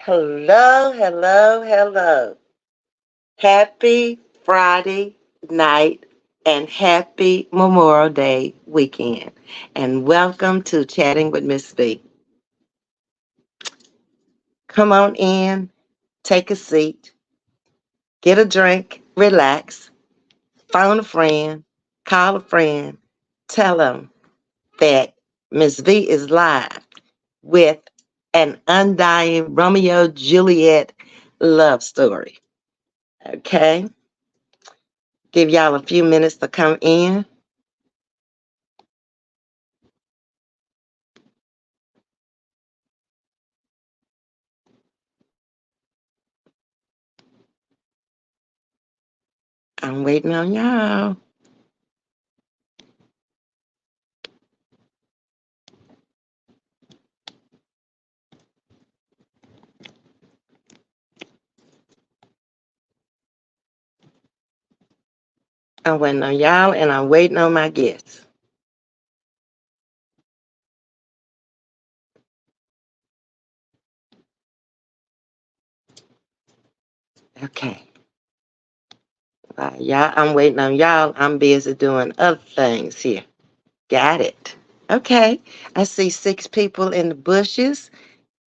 Hello, hello, hello. Happy Friday night and happy Memorial Day weekend. And welcome to Chatting with Ms.V. Come on in, take a seat, get a drink, relax, phone a friend, call a friend, tell them that Ms. V is live with an undying Romeo Juliet love story. Okay? Give y'all a few minutes to come in. I'm waiting on y'all. I'm waiting on y'all and I'm waiting on my guests. Okay. Y'all, I'm waiting on y'all. I'm busy doing other things here. Got it. Okay. I see 6 people in the bushes.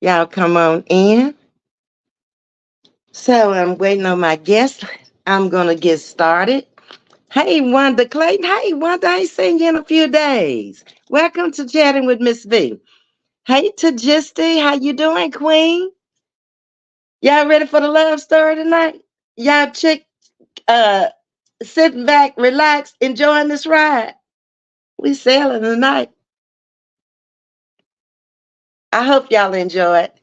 Y'all come on in. So I'm waiting on my guests. I'm going to get started. Hey, Wanda Clayton. Hey, Wanda, I ain't seen you in a few days. Welcome to Chatting with Miss V. Hey, Tajisti, how you doing, Queen? Y'all ready for the love story tonight? Y'all uh sitting back, relaxed, enjoying this ride. We sailing tonight. I hope y'all enjoy it.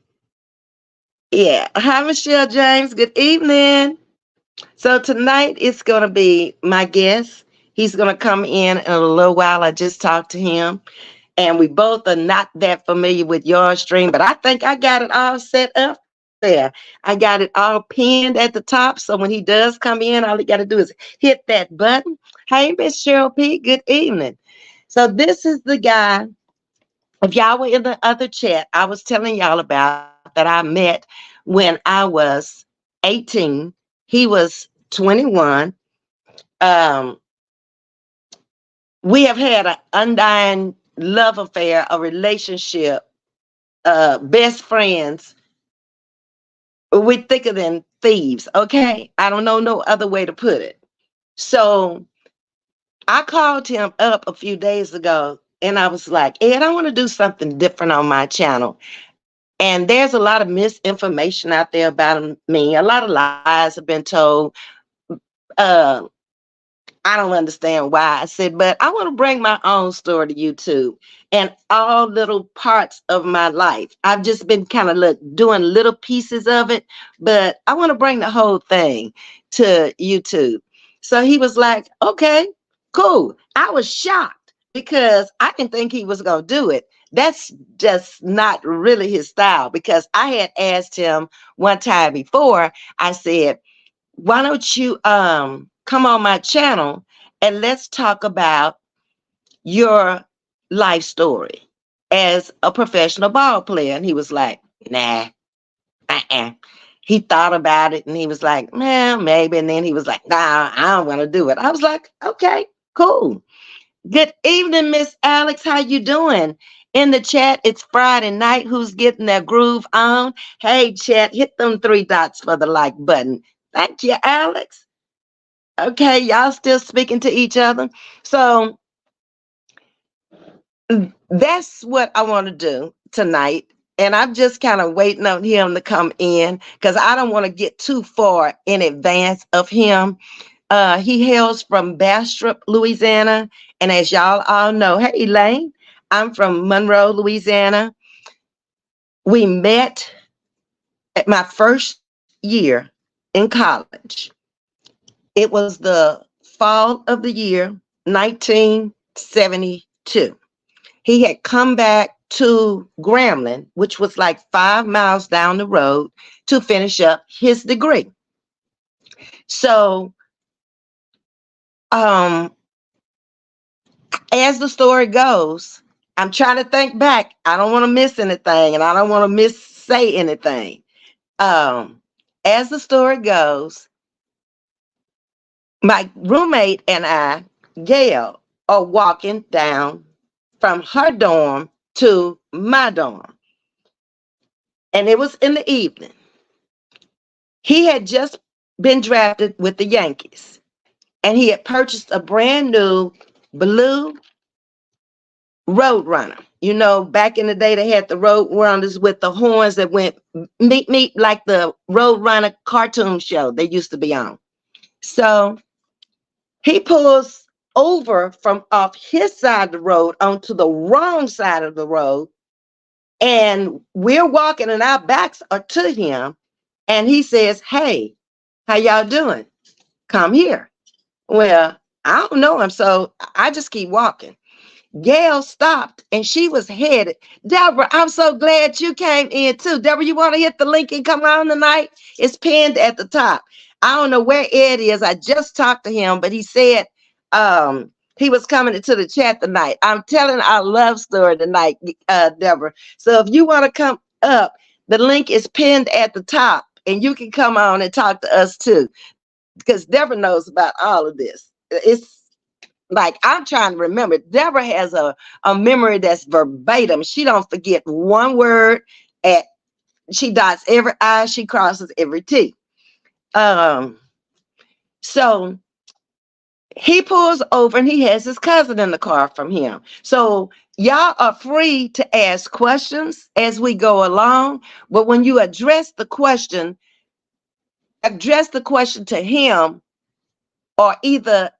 Yeah. Hi, Michelle James. Good evening. So tonight it's gonna be my guest. He's gonna come in a little while. I just talked to him. And we both are not that familiar with your stream, but I think I got it all set up there. I got it all pinned at the top. So when he does come in, all he got to do is hit that button. Hey, Miss Cheryl P, good evening. So this is the guy. If y'all were in the other chat, I was telling y'all about that I met when I was 18. He was 21. Um, we have had an undying love affair, a relationship, best friends. We're thicker than thieves, okay? I don't know no other way to put it. So I called him up a few days ago and I was like, Ed, I want to do something different on my channel. And there's a lot of misinformation out there about me. A lot of lies have been told. Uh, I don't understand why. I said, but I want to bring my own story to YouTube and all little parts of my life. I've just been kind of doing little pieces of it, but I want to bring the whole thing to YouTube. So he was like, okay, cool. I was shocked because I didn't think he was going to do it. That's just not really his style because I had asked him one time before, I said, why don't you come on my channel and let's talk about your life story as a professional ball player? And he was like, nah, uh-uh. He thought about it and he was like, well, maybe. And then he was like, nah, I don't want to do it. I was like, okay, cool. Good evening, Miss Alex. How you doing? In the chat, it's Friday night. Who's getting their groove on? Hey, chat, hit them 3 dots for the like button. Thank you, Alex. Okay, y'all still speaking to each other. So that's what I want to do tonight. And I'm just kind of waiting on him to come in because I don't want to get too far in advance of him. He hails from Bastrop, Louisiana. And as y'all all know, hey, Elaine, I'm from Monroe, Louisiana. We met at my first year in college. It was the fall of the year 1972. He had come back to Grambling, which was like 5 miles down the road, to finish up his degree. So, um, as the story goes, I'm trying to think back. I don't want to miss anything and I don't want to miss say anything. Um, as the story goes, my roommate and I, Gail, are walking down from her dorm to my dorm. And it was in the evening. He had just been drafted with the Yankees. And he had purchased a brand new blue Roadrunner. You know, back in the day, they had the Roadrunners with the horns that went meet meet like the Roadrunner cartoon show they used to be on. So he pulls over from off his side of the road onto the wrong side of the road. And we're walking and our backs are to him. And he says, "Hey, how y'all doing? Come here." Well, I don't know him, so I just keep walking. Gail stopped and she was headed. Deborah, I'm so glad you came in too. Deborah, you want to hit the link and come on tonight? It's pinned at the top. I don't know where Ed is. I just talked to him, but he said he was coming into the chat tonight. I'm telling our love story tonight, Deborah. So if you want to come up, the link is pinned at the top and you can come on and talk to us too, because Deborah knows about all of this. It's like I'm trying to remember. Deborah has a memory that's verbatim. She don't forget one word. At she dots every I, she crosses every T. So he pulls over and he has his cousin in the car from him. So y'all are free to ask questions as we go along. But when you address the question to him or either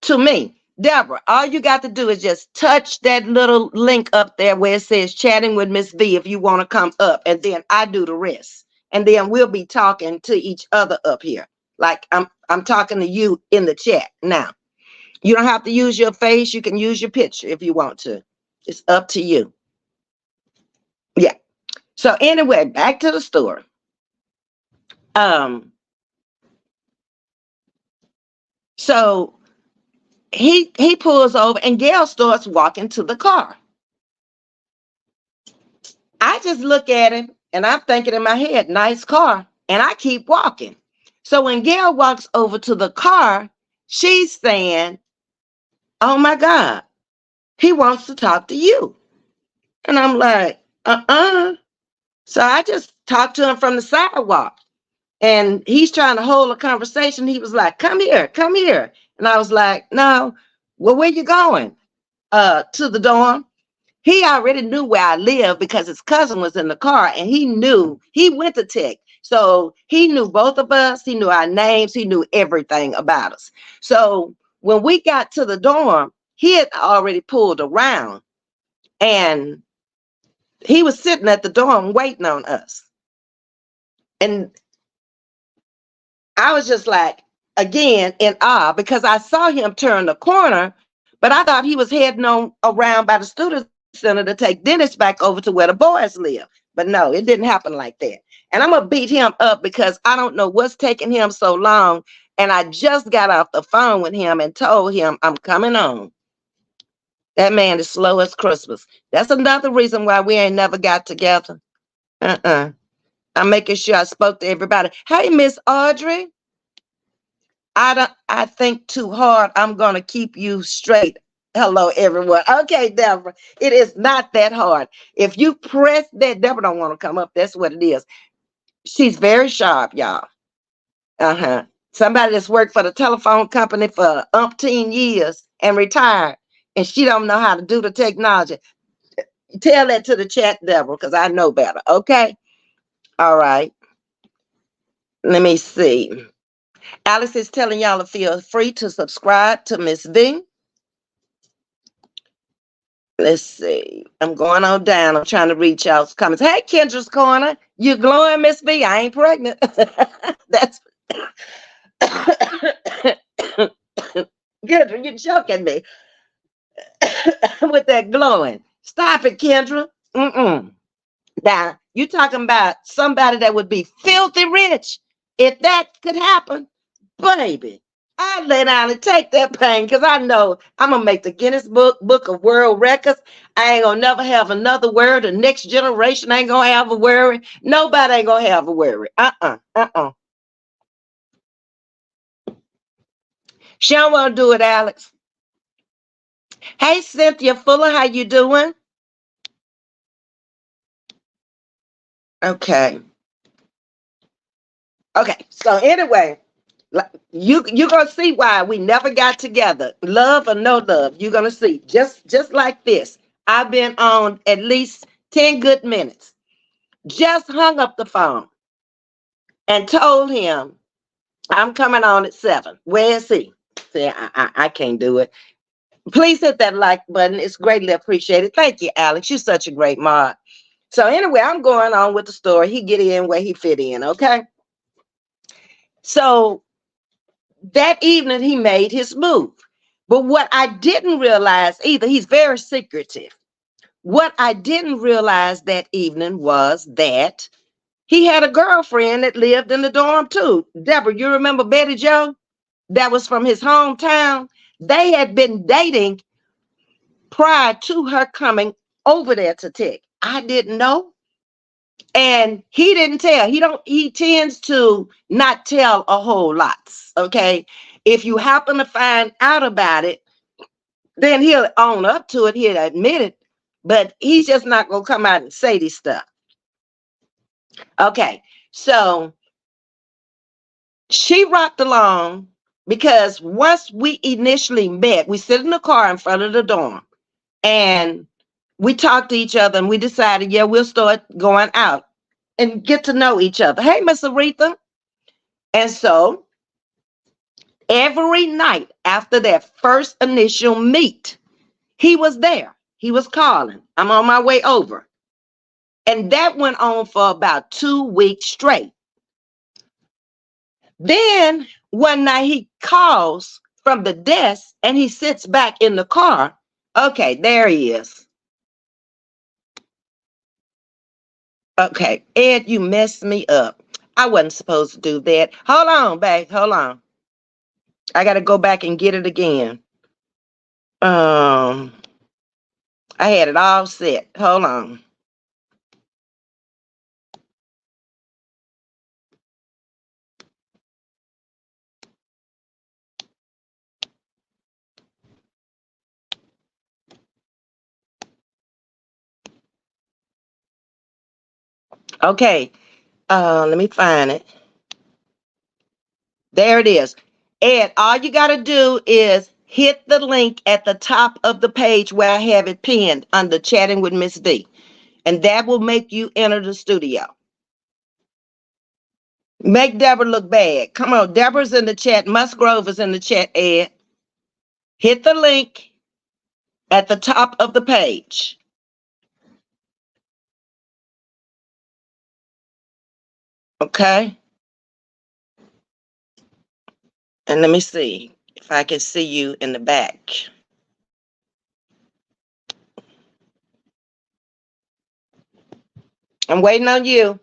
to me. Deborah, all you got to do is just touch that little link up there where it says chatting with Ms.V if you want to come up, and then I do the rest. And then we'll be talking to each other up here. Like I'm talking to you in the chat now. You don't have to use your face. You can use your picture if you want to. It's up to you. Yeah. So anyway, back to the story. So he pulls over and Gail starts walking to the car. I just look at him and I'm thinking in my head, nice car. And I keep walking. So when Gail walks over to the car, she's saying, "Oh my God, he wants to talk to you." And I'm like, So I just talked to him from the sidewalk. And he's trying to hold a conversation. He was like, "Come here, come here." And I was like, "No, well, where you going?" To the dorm. He already knew where I lived because his cousin was in the car and he knew he went to tech. So he knew both of us. He knew our names. He knew everything about us. So when we got to the dorm, he had already pulled around and he was sitting at the dorm waiting on us. And I was just like, again, in awe because I saw him turn the corner, but I thought he was heading on around by the student center to take Dennis back over to where the boys live. But no, it didn't happen like that. And I'm going to beat him up because I don't know what's taking him so long. And I just got off the phone with him and told him I'm coming on. That man is slow as Christmas. That's another reason why we ain't never got together. I'm making sure I spoke to everybody. Hey, Miss Audrey. I think too hard. I'm gonna keep you straight. Hello, everyone. Okay, Deborah. It is not that hard. If you press that, Deborah don't want to come up. That's what it is. She's very sharp, y'all. Somebody that's worked for the telephone company for umpteen years and retired, and she don't know how to do the technology. Tell that to the chat, Deborah, because I know better. Okay. All right. Let me see. Alice is telling y'all to feel free to subscribe to Ms.V. Let's see. I'm going on down. I'm trying to reach y'all's comments. Hey, Kendra's Corner. You glowing, Ms.V? I ain't pregnant. That's Kendra, you're joking me with that glowing. Stop it, Kendra. Now, you talking about somebody that would be filthy rich if that could happen, baby. I lay down and take that pain because I know I'm gonna make the Guinness Book of World Records. I ain't gonna never have another worry. The next generation ain't gonna have a worry. Nobody ain't gonna have a worry. She don't want to do it, Alex. Hey, Cynthia Fuller, how you doing? Okay. Okay. So anyway, you're gonna see why we never got together. Love or no love, you're gonna see. Just like this. I've been on at least 10 good minutes. Just hung up the phone and told him I'm coming on at 7. Where is he? See, I can't do it. Please hit that like button. It's greatly appreciated. Thank you, Alex. You're such a great mod. So anyway, I'm going on with the story. He get in where he fit in, okay? So that evening he made his move. But what I didn't realize either, he's very secretive. What I didn't realize that evening was that he had a girlfriend that lived in the dorm too. Deborah, you remember Betty Joe? That was from his hometown. They had been dating prior to her coming over there to Tech. I didn't know. And he didn't tell. He tends to not tell a whole lot. Okay. If you happen to find out about it, then he'll own up to it, he'll admit it, but he's just not gonna come out and say this stuff. Okay, so she rocked along because once we initially met, we sit in the car in front of the dorm and we talked to each other and we decided, yeah, we'll start going out and get to know each other. Hey, Miss Aretha. And so every night after that first initial meet, he was there. He was calling. I'm on my way over. And that went on for about 2 weeks straight. Then one night he calls from the desk and he sits back in the car. Okay, there he is. Okay, Ed, you messed me up. I wasn't supposed to do that. Hold on, babe. Hold on. I got to go back and get it again. I had it all set. Hold on. Okay, let me find it. There it is. Ed, all you got to do is hit the link at the top of the page where I have it pinned under Chatting with Ms.V. And that will make you enter the studio. Make Deborah look bad. Come on, Deborah's in the chat. Musgrove is in the chat, Ed. Hit the link at the top of the page. Okay? And let me see if I can see you in the back. I'm waiting on you.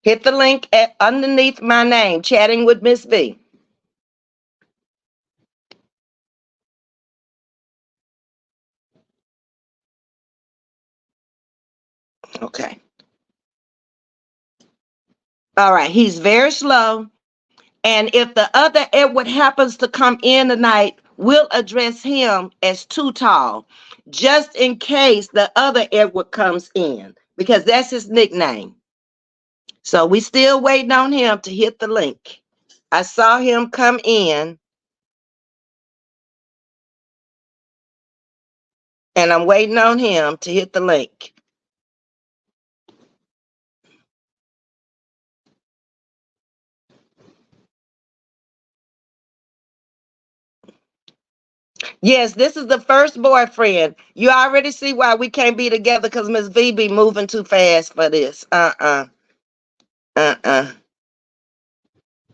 Hit the link underneath my name, Chatting with Ms.V. Okay. All right. He's very slow. And if the other Edward happens to come in tonight, we'll address him as too tall, just in case the other Edward comes in, because that's his nickname. So we still waiting on him to hit the link. I saw him come in, and I'm waiting on him to hit the link. Yes, this is the first boyfriend. You already see why we can't be together because Ms.V be moving too fast for this.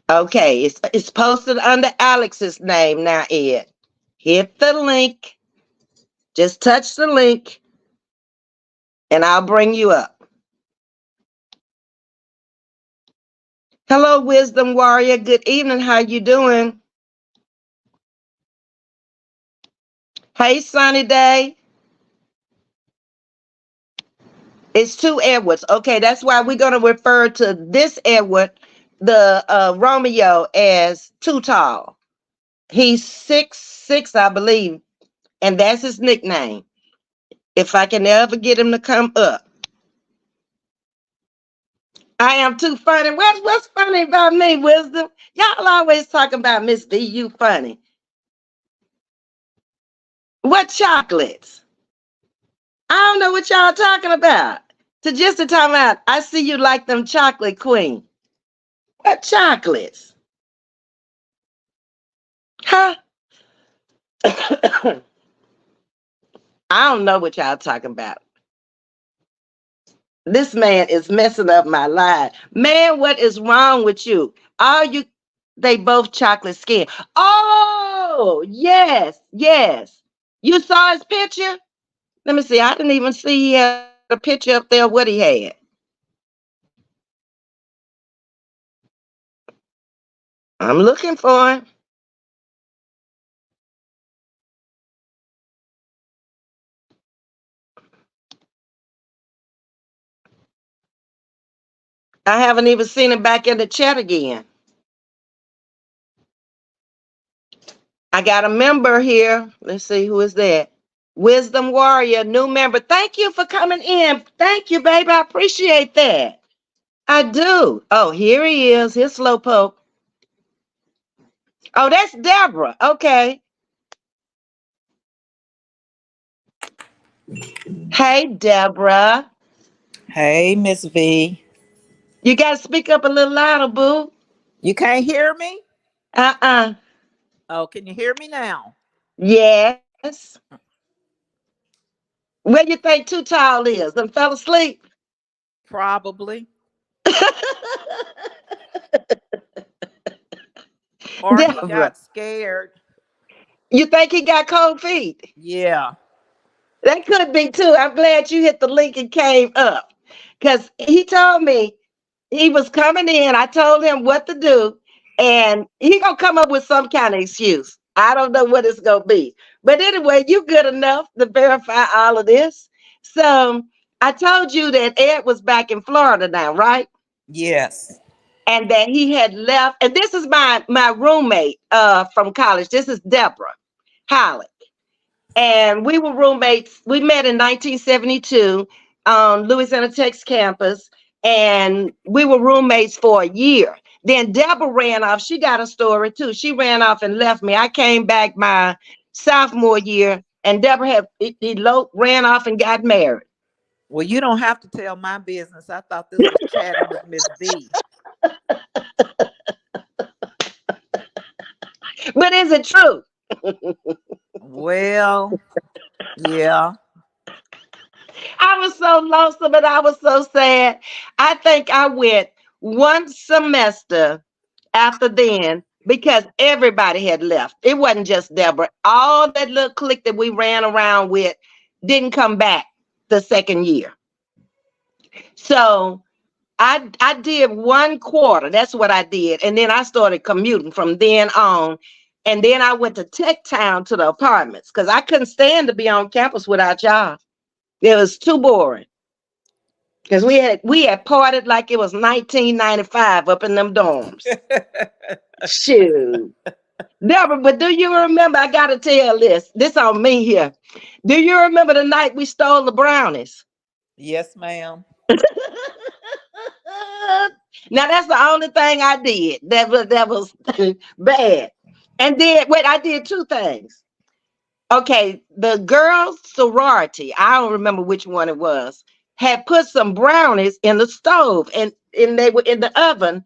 Okay, it's posted under Alex's name now, Ed. Hit the link. Just touch the link, and I'll bring you up. Hello, Wisdom Warrior. Good evening. How you doing? Hey, Sunny Day. It's two Edwards. Okay, that's why we're going to refer to this Edward, the Romeo, as too tall. He's 6'6", I believe, and that's his nickname. If I can ever get him to come up. I am too funny. What's funny about me, Wisdom? Y'all always talking about Ms.V. You funny. What chocolates? I don't know what y'all talking about. To just to time out, I see you like them chocolate queen. What chocolates? Huh? I don't know what y'all talking about. This man is messing up my life. Man, what is wrong with you? Are you they both chocolate skin? Oh, yes, yes. You saw his picture? Let me see. I didn't even see he had a picture up there what he had. I'm looking for him. I haven't even seen him back in the chat again. I got a member here. Let's see who is that. Wisdom Warrior, new member. Thank you for coming in. Thank you, baby. I appreciate that. I do. Oh, here he is. Here's Slowpoke. Oh, that's Deborah. Okay. Hey, Deborah. Hey, Miss V. You got to speak up a little louder, boo. You can't hear me? Uh-uh. Oh, can you hear me now? Yes. Where you think Too Tall is? Them fell asleep? Probably. Or he Deborah, got scared. you think he got cold feet? Yeah. That could be too. I'm glad you hit the link and came up because he told me he was coming in. I told him what to do, and he gonna come up with some kind of excuse. I don't know what it's gonna be, but anyway, you good enough to verify all of this. So I told you that Ed was back in Florida now, right? Yes. And that he had left. And this is my roommate from college. This is Deborah Holly, and we were roommates. We met in 1972 on Louisiana Tech's campus, and we were roommates for a year. Then Deborah ran off. She got a story too. She ran off and left me. I came back my sophomore year, and Deborah had eloped, ran off, and got married. Well, you don't have to tell my business. I thought this was chatting with Miss V. But is it true? Well, yeah. I was so lonesome and I was so sad. I think I went one semester after then because everybody had left. It wasn't just Deborah. All that little clique that we ran around with didn't come back the second year. So I did 1 quarter. That's what I did. And then I started commuting from then on. And then I went to Tech Town to the apartments because I couldn't stand to be on campus without y'all. It was too boring. Because we had partied like it was 1995 up in them dorms. Shoot. Deborah, but do you remember? I gotta tell this. This on me here. Do you remember the night we stole the brownies? Yes, ma'am. Now that's the only thing I did that was bad. And then wait, I did two things. Okay, the girls' sorority, I don't remember which one it was, had put some brownies in the stove and they were in the oven.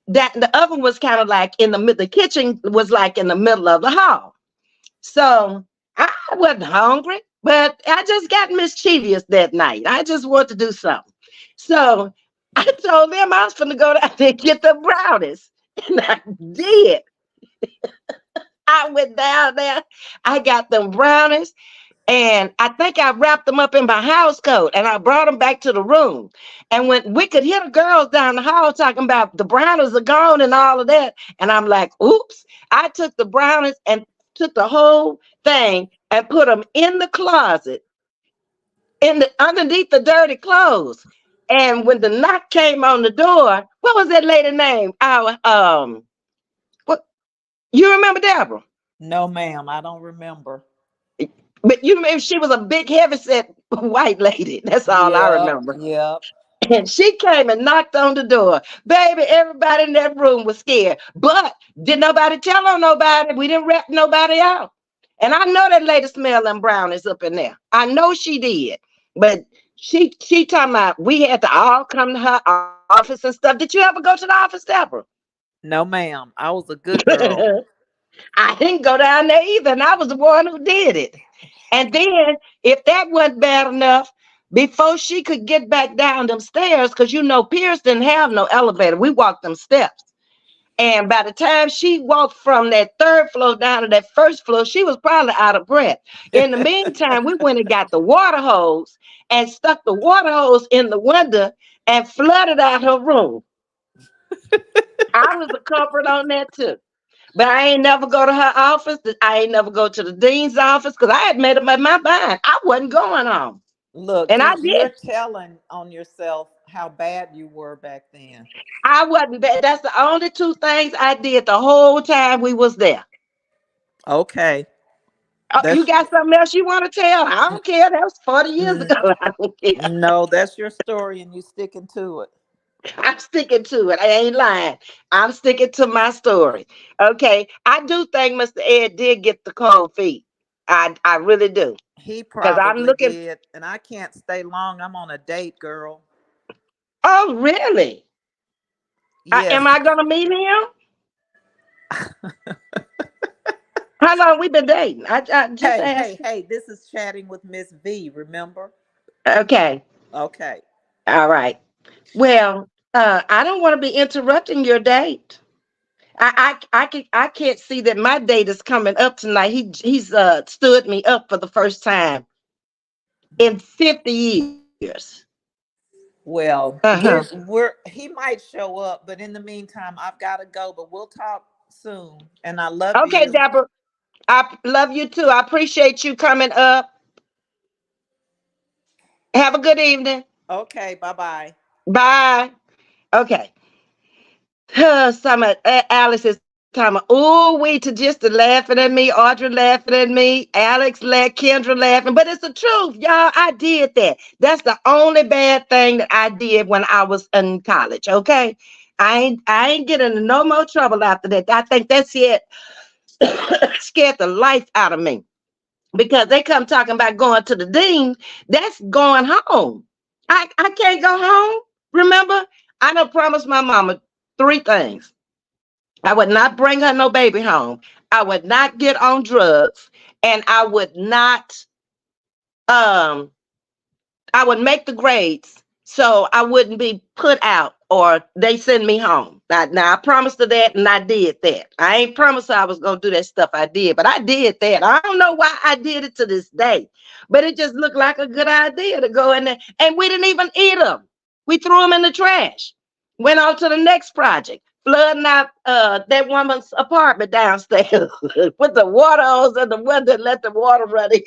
That the oven was kind of like in the middle, the kitchen was like in the middle of the hall. So I wasn't hungry, but I just got mischievous that night. I just wanted to do something. So I told them I was going to go down there and get the brownies. And I did. I went down there. I got them brownies. And I think I wrapped them up in my house coat and I brought them back to the room. And when we could hear the girls down the hall talking about the brownies are gone and all of that. And I'm like, oops, I took the brownies and took the whole thing and put them in the closet, in the underneath the dirty clothes. And when the knock came on the door, what was that lady name? Our what you remember Deborah? No, ma'am, I don't remember. But you remember she was a big heavyset white lady. That's all I Yep, remember. yep. And she came and knocked on the door. Baby, everybody in that room was scared. But did nobody tell on nobody. We didn't rat nobody out. And I know that lady smelled them brownies up in there. I know she did. But she talking about we had to all come to her office and stuff. Did you ever go to the office, Deborah? No, ma'am. I was a good girl. I didn't go down there either, and I was the one who did it. And then, if that wasn't bad enough, before she could get back down them stairs, because you know Pierce didn't have no elevator, we walked them steps. And by the time she walked from that third floor down to that first floor, she was probably out of breath. In the meantime, we went and got the water hose and stuck the water hose in the window and flooded out her room. I was a culprit on that too. But I ain't never go to her office. I ain't never go to the dean's office because I had made up my mind. I wasn't going home. Look, And I you're did. telling on yourself how bad you were back then. I wasn't bad. That's the only two things I did the whole time we was there. Okay. Oh, you That's got something else you want to tell? I don't care. That was 40 years mm, ago. I don't care. no, that's your story and you sticking to it. I'm sticking to it. I ain't lying. I'm sticking to my story. Okay. I do think Mr. Ed did get the cold feet. I really do. He Because I'm probably looking. did. And I can't stay long. I'm on a date, girl. Oh, really? Am Yes. I going to meet him? How long we been dating? I just Hey, asked. hey, hey, this is chatting with Miss V, remember? Okay. Okay. All right. Well, I don't want to be interrupting your date. I can't see that my date is coming up tonight. He's stood me up for the first time in 50 years. Well, Uh-huh. we're he might show up, but in the meantime, I've got to go, but we'll talk soon. And I love Okay, you. Deborah. I love you too. I appreciate you coming up. Have a good evening. Okay, bye-bye. Bye. Okay. Some Alex is talking about, oh, we to just laughing at me, Audrey laughing at me, Alex, Kendra laughing. But it's the truth, y'all. I did that. That's the only bad thing that I did when I was in college. Okay. I ain't getting into no more trouble after that. I think that's it. Scared the life out of me. Because they come talking about going to the dean. That's going home. I can't go home. Remember? I done promised my mama three things. I would not bring her no baby home. I would not get on drugs, and um I would make the grades so I wouldn't be put out or they send me home. Now I promised her that and I did that. I ain't promised her I was gonna do that stuff I did, but I did that. I don't know why I did it to this day, but it just looked like a good idea to go in there. And we didn't even eat them. We threw them in the trash. Went on to the next project, flooding out that woman's apartment downstairs. Put the water hose in the window and let the water run in.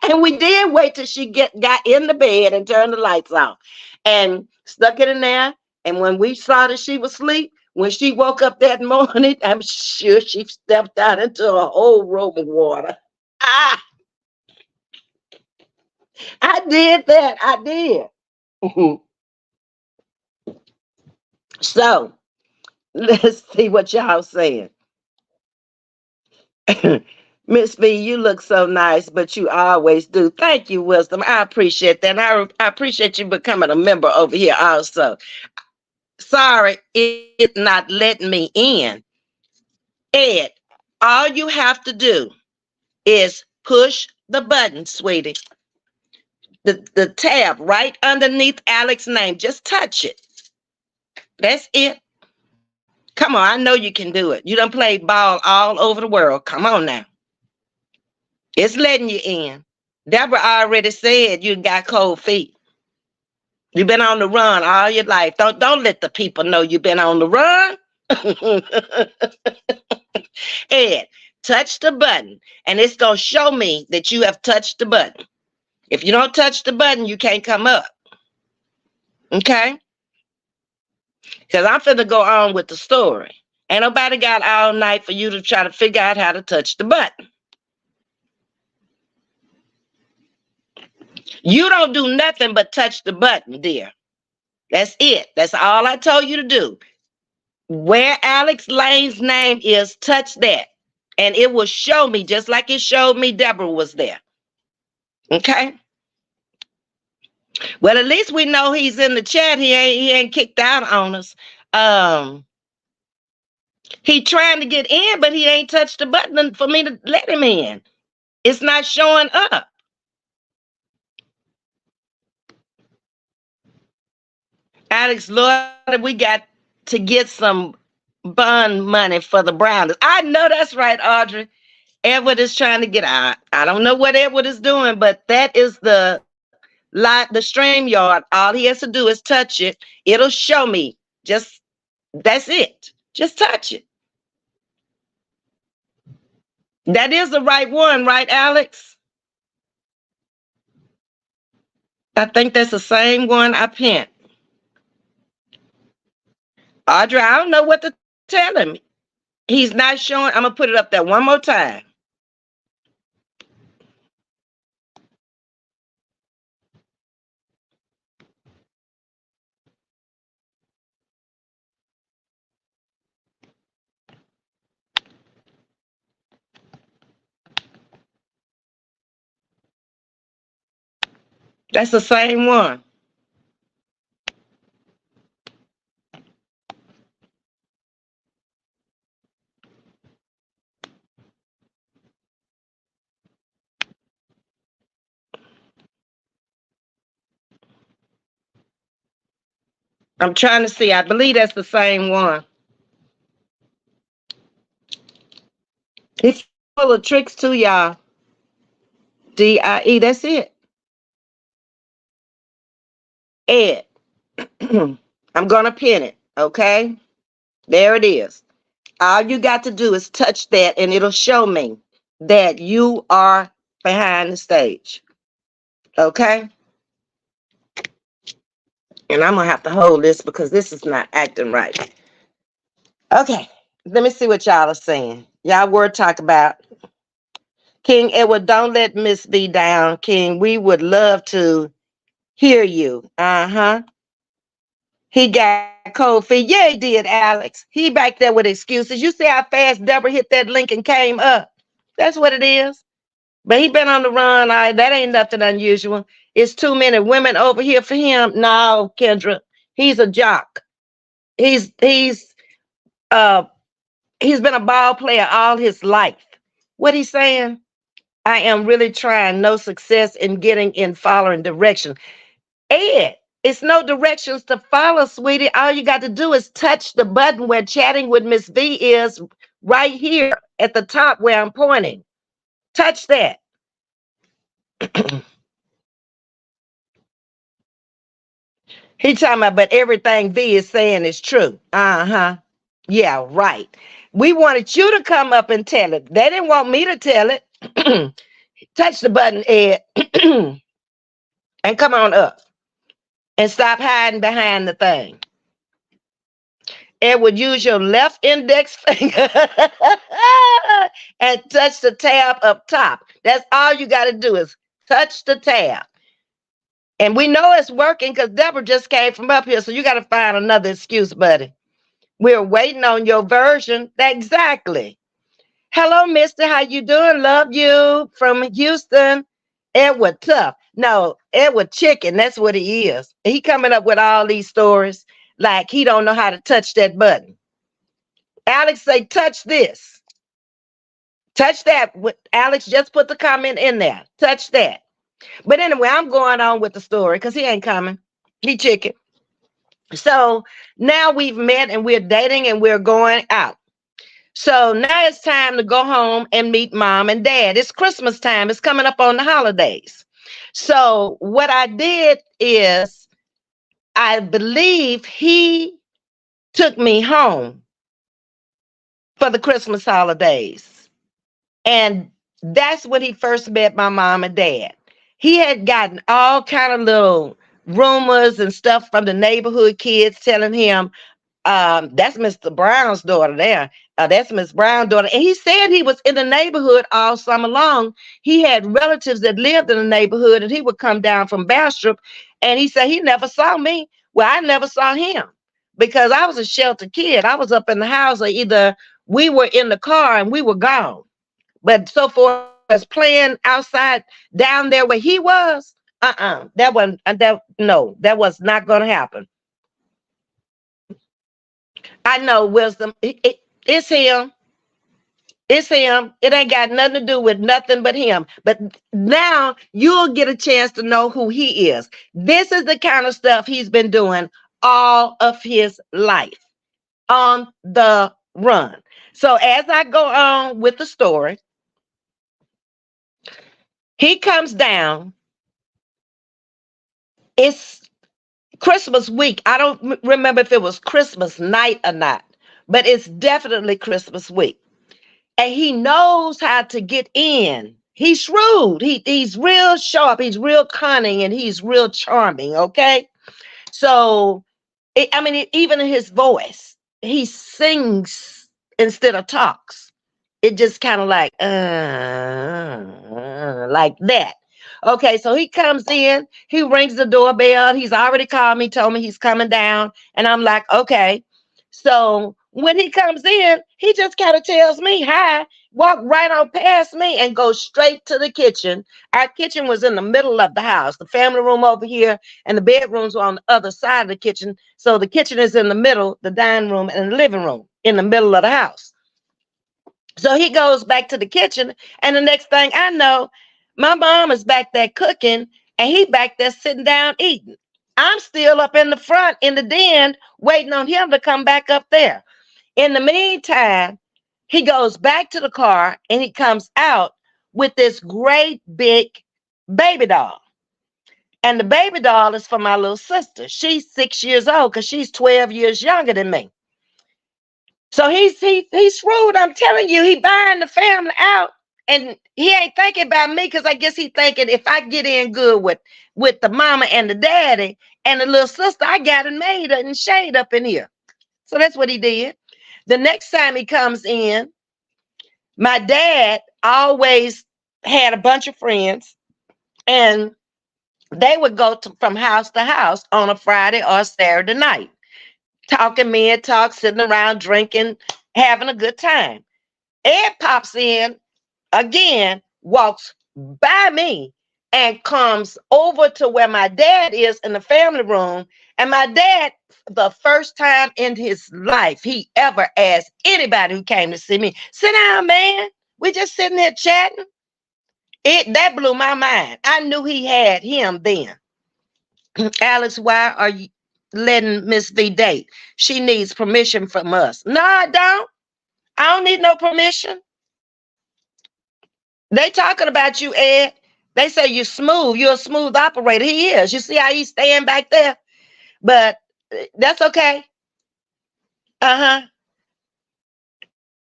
And we did wait till she got in the bed and turned the lights off and stuck it in there. And when we saw that she was asleep, when she woke up that morning, I'm sure she stepped out into a whole room of water. Ah, I did that. I did. So let's see what y'all saying. Ms.V, you look so nice, but you always do. Thank you, Wisdom. I appreciate that. And I appreciate you becoming a member over here also. Sorry, it not letting me in. Ed, all you have to do is push the button, sweetie. The tab right underneath Alex's name. Just touch it. That's it. Come on, I know you can do it. You done played ball all over the world. Come on now. It's letting you in. Deborah already said you got cold feet. You've been on the run all your life. Don't let the people know you've been on the run. Ed, touch the button, and it's going to show me that you have touched the button. If you don't touch the button, you can't come up. Okay? Because I'm finna go on with the story. Ain't nobody got all night for you to try to figure out how to touch the button. You don't do nothing but touch the button, dear. That's it. That's all I told you to do. Where Alex Lane's name is, touch that. And it will show me, just like it showed me Deborah was there. Okay? Well, at least we know he's in the chat. He ain't kicked out on us. He trying to get in, but he ain't touched the button for me to let him in. It's not showing up. Alex, Lord, we got to get some bun money for the Brownies. I know that's right, Audrey. Edward is trying to get out. I don't know what Edward is doing, but that is the stream yard. All he has to do is touch it. It'll show me. Just that's it. Just touch it. That is the right one, right, Alex? I think that's the same one I pinned. Audrey, I don't know what to tell him. He's not showing. I'm going to put it up there one more time. That's the same one. I'm trying to see. I believe that's the same one. It's full of tricks too, y'all. DIE, that's it. Ed. I'm going to pin it, okay? There it is. All you got to do is touch that, and it'll show me that you are behind the stage, okay? And I'm going to have to hold this because this is not acting right. Okay, let me see what y'all are saying. Y'all word talk about King Edward, don't let Ms.V down, King. We would love to hear you. Uh-huh. He got cold feet. Yeah, he did, Alex. He back there with excuses. You see how fast Deborah hit that link and came up? That's what it is. But he been on the run. That ain't nothing unusual. It's too many women over here for him. No, Kendra. He's a jock. He's uh he's been a ball player all his life. What he's saying? I am really trying. No success in getting in following direction. Ed, it's no directions to follow, sweetie. All you got to do is touch the button where chatting with Ms.V is right here at the top where I'm pointing. Touch that. He talking about, but everything V is saying is true. Uh-huh. Yeah, right. We wanted you to come up and tell it. They didn't want me to tell it. Touch the button, Ed, and come on up and stop hiding behind the thing. Ed would use your left index finger and touch the tab up top. That's all you got to do is touch the tab. And we know it's working because Deborah just came from up here, so you got to find another excuse, buddy. We're waiting on your version. Exactly. Hello, mister. How you doing? Love you from Houston. Edward Tough. No, Edward Chicken. That's what he is. He coming up with all these stories like he don't know how to touch that button. Alex say, touch this. Touch that. Alex just put the comment in there. Touch that. But anyway, I'm going on with the story because he ain't coming. He chicken. So now we've met and we're dating and we're going out. So now it's time to go home and meet mom and dad. It's Christmas time. It's coming up on the holidays. So what I did is I believe he took me home for the Christmas holidays. And that's when he first met my mom and dad. He had gotten all kind of little rumors and stuff from the neighborhood kids telling him, that's Mr. Brown's daughter there. That's Miss Brown's daughter. And he said he was in the neighborhood all summer long. He had relatives that lived in the neighborhood, and he would come down from Bastrop, and he said he never saw me. Well, I never saw him because I was a sheltered kid. I was up in the house, or either we were in the car and we were gone. But so far as playing outside down there where he was, that wasn't that was not going to happen. I know wisdom. It's him. It's him. It ain't got nothing to do with nothing but him. But now you'll get a chance to know who he is. This is the kind of stuff he's been doing all of his life on the run. So as I go on with the story, he comes down. It's Christmas week. I don't remember if it was Christmas night or not, but it's definitely Christmas week. And he knows how to get in. He's shrewd. He's real sharp. He's real cunning, and he's real charming. Okay. So, even in his voice, he sings instead of talks. It just kind of like that. Okay, so he comes in, he rings the doorbell. He's already called me, told me he's coming down, and I'm like, okay. So when he comes in, he just kind of tells me hi, walk right on past me, and go straight to the kitchen. Our kitchen was in the middle of the house, the family room over here, and the bedrooms were on the other side of the kitchen. So the kitchen is in the middle, the dining room and the living room in the middle of the house. So he goes back to the kitchen, and the next thing I know, my mom is back there cooking, and he back there sitting down eating. I'm still up in the front in the den waiting on him to come back up there. In the meantime, he goes back to the car, and he comes out with this great big baby doll. And the baby doll is for my little sister. She's 6 years old because she's 12 years younger than me. So he's shrewd. I'm telling you, he buying the family out, and he ain't thinking about me because I guess he thinking if I get in good with the mama and the daddy and the little sister, I got it made and shade up in here. So that's what he did. The next time he comes in, my dad always had a bunch of friends, and they would go from house to house on a Friday or a Saturday night. Talking men talk, sitting around drinking, having a good time. Ed pops in again, walks by me, and comes over to where my dad is in the family room. And my dad, the first time in his life he ever asked anybody who came to see me, sit down, man. We just sitting here chatting. That blew my mind. I knew he had him then. Alex, why are you letting Ms.V date? She needs permission from us. No, I don't. I don't need no permission. They talking about you, Ed. They say you're smooth. You're a smooth operator. He is. You see how he's staying back there? But that's okay. Uh-huh.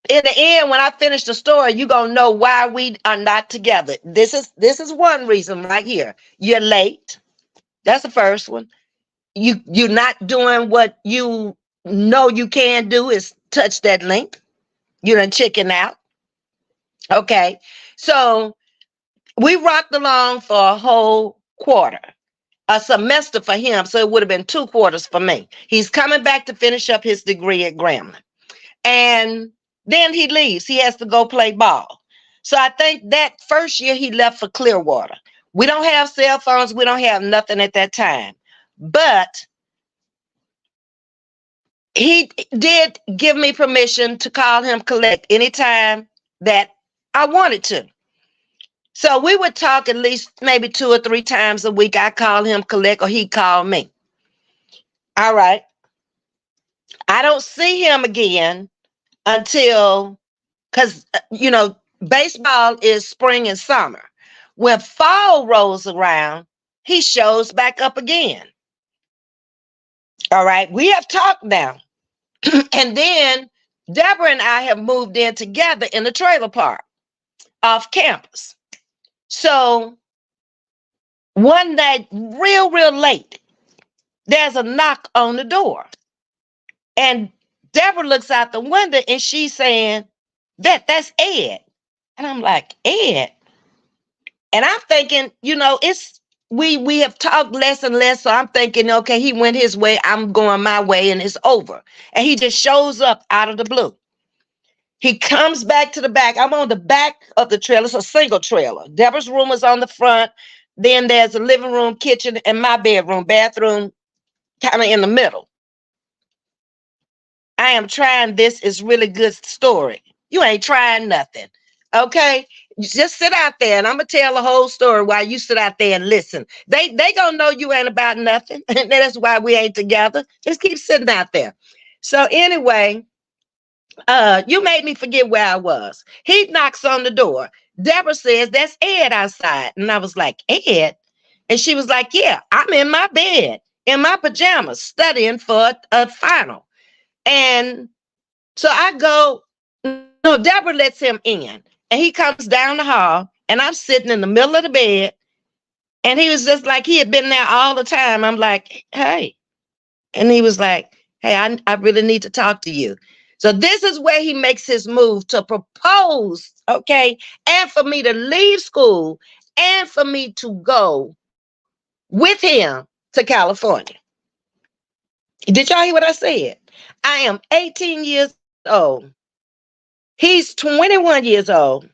In the end, when I finish the story, you're gonna know why we are not together. This is one reason right here. You're late. That's the first one. You're not doing what you know you can do is touch that link. You done chicken out. Okay. So we rocked along for a whole quarter, a semester for him. So it would have been 2 quarters for me. He's coming back to finish up his degree at Grambling. And then he leaves. He has to go play ball. So I think that first year he left for Clearwater. We don't have cell phones. We don't have nothing at that time. But he did give me permission to call him collect anytime that I wanted to. So we would talk at least maybe 2 or 3 times a week. I call him collect or he called me. All right. I don't see him again until, because, baseball is spring and summer. When fall rolls around, he shows back up again. All right. We have talked now. And then Deborah and I have moved in together in the trailer park off campus. So one night, real late, there's a knock on the door. And Deborah looks out the window and she's saying, that's Ed. And I'm like, Ed? And I'm thinking, it's we have talked less and less. So I'm thinking, okay, he went his way, I'm going my way, and it's over. And he just shows up out of the blue. He comes back to the back. I'm on the back of the trailer. It's a single trailer. Deborah's room is on the front. Then there's a living room, kitchen, and my bedroom, bathroom, kind of in the middle. I am trying this is really good story. You ain't trying nothing. Okay? You just sit out there and I'm gonna tell the whole story while you sit out there and listen. They gonna know you ain't about nothing. And that's why we ain't together. Just keep sitting out there. So anyway, you made me forget where I was. He knocks on the door. Deborah says, that's Ed outside. And I was like, Ed? And she was like, yeah, I'm in my bed, in my pajamas, studying for a final. And so I go, no, Deborah lets him in. And he comes down the hall, and I'm sitting in the middle of the bed. And he was just like he had been there all the time. I'm like, hey. And he was like, hey, I really need to talk to you. So this is where he makes his move to propose, okay? And for me to leave school and for me to go with him to California. Did y'all hear what I said? I am 18 years old. He's 21 years old.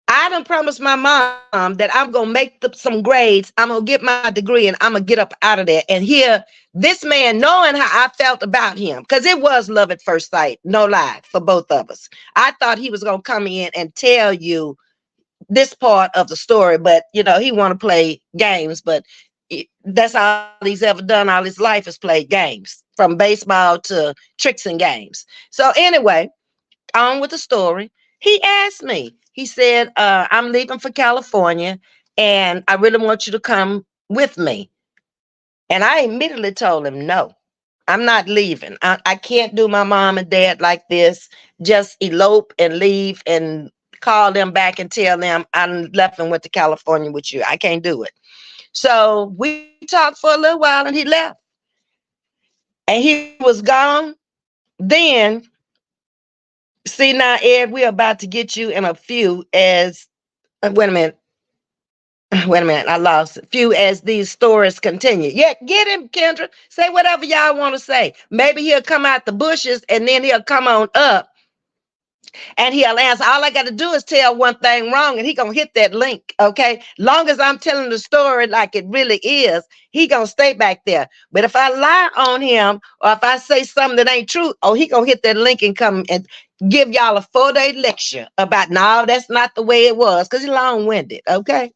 I done promised my mom that I'm gonna make some grades. I'm gonna get my degree and I'm gonna get up out of there. And here, this man, knowing how I felt about him, because it was love at first sight, no lie, for both of us. I thought he was gonna come in and tell you this part of the story, but he want to play games. But that's all he's ever done all his life is play games, from baseball to tricks and games. So anyway, on with the story. He asked me, he said, I'm leaving for California and I really want you to come with me. And I immediately told him, no, I'm not leaving. I can't do my mom and dad like this. Just elope and leave and call them back and tell them I left and went to California with you. I can't do it. So we talked for a little while and he left. And he was gone. Then, see now, Ed, we're about to get you in a few as, wait a minute. Wait a minute, I lost a few as these stories continue. Yeah, get him, Kendra. Say whatever y'all want to say. Maybe he'll come out the bushes and then he'll come on up and he'll answer. All I got to do is tell one thing wrong and he gonna hit that link, okay? Long as I'm telling the story like it really is, he gonna stay back there. But if I lie on him or if I say something that ain't true, oh, he gonna hit that link and come and give y'all a 4-day lecture about, no, that's not the way it was, because he's long-winded, okay?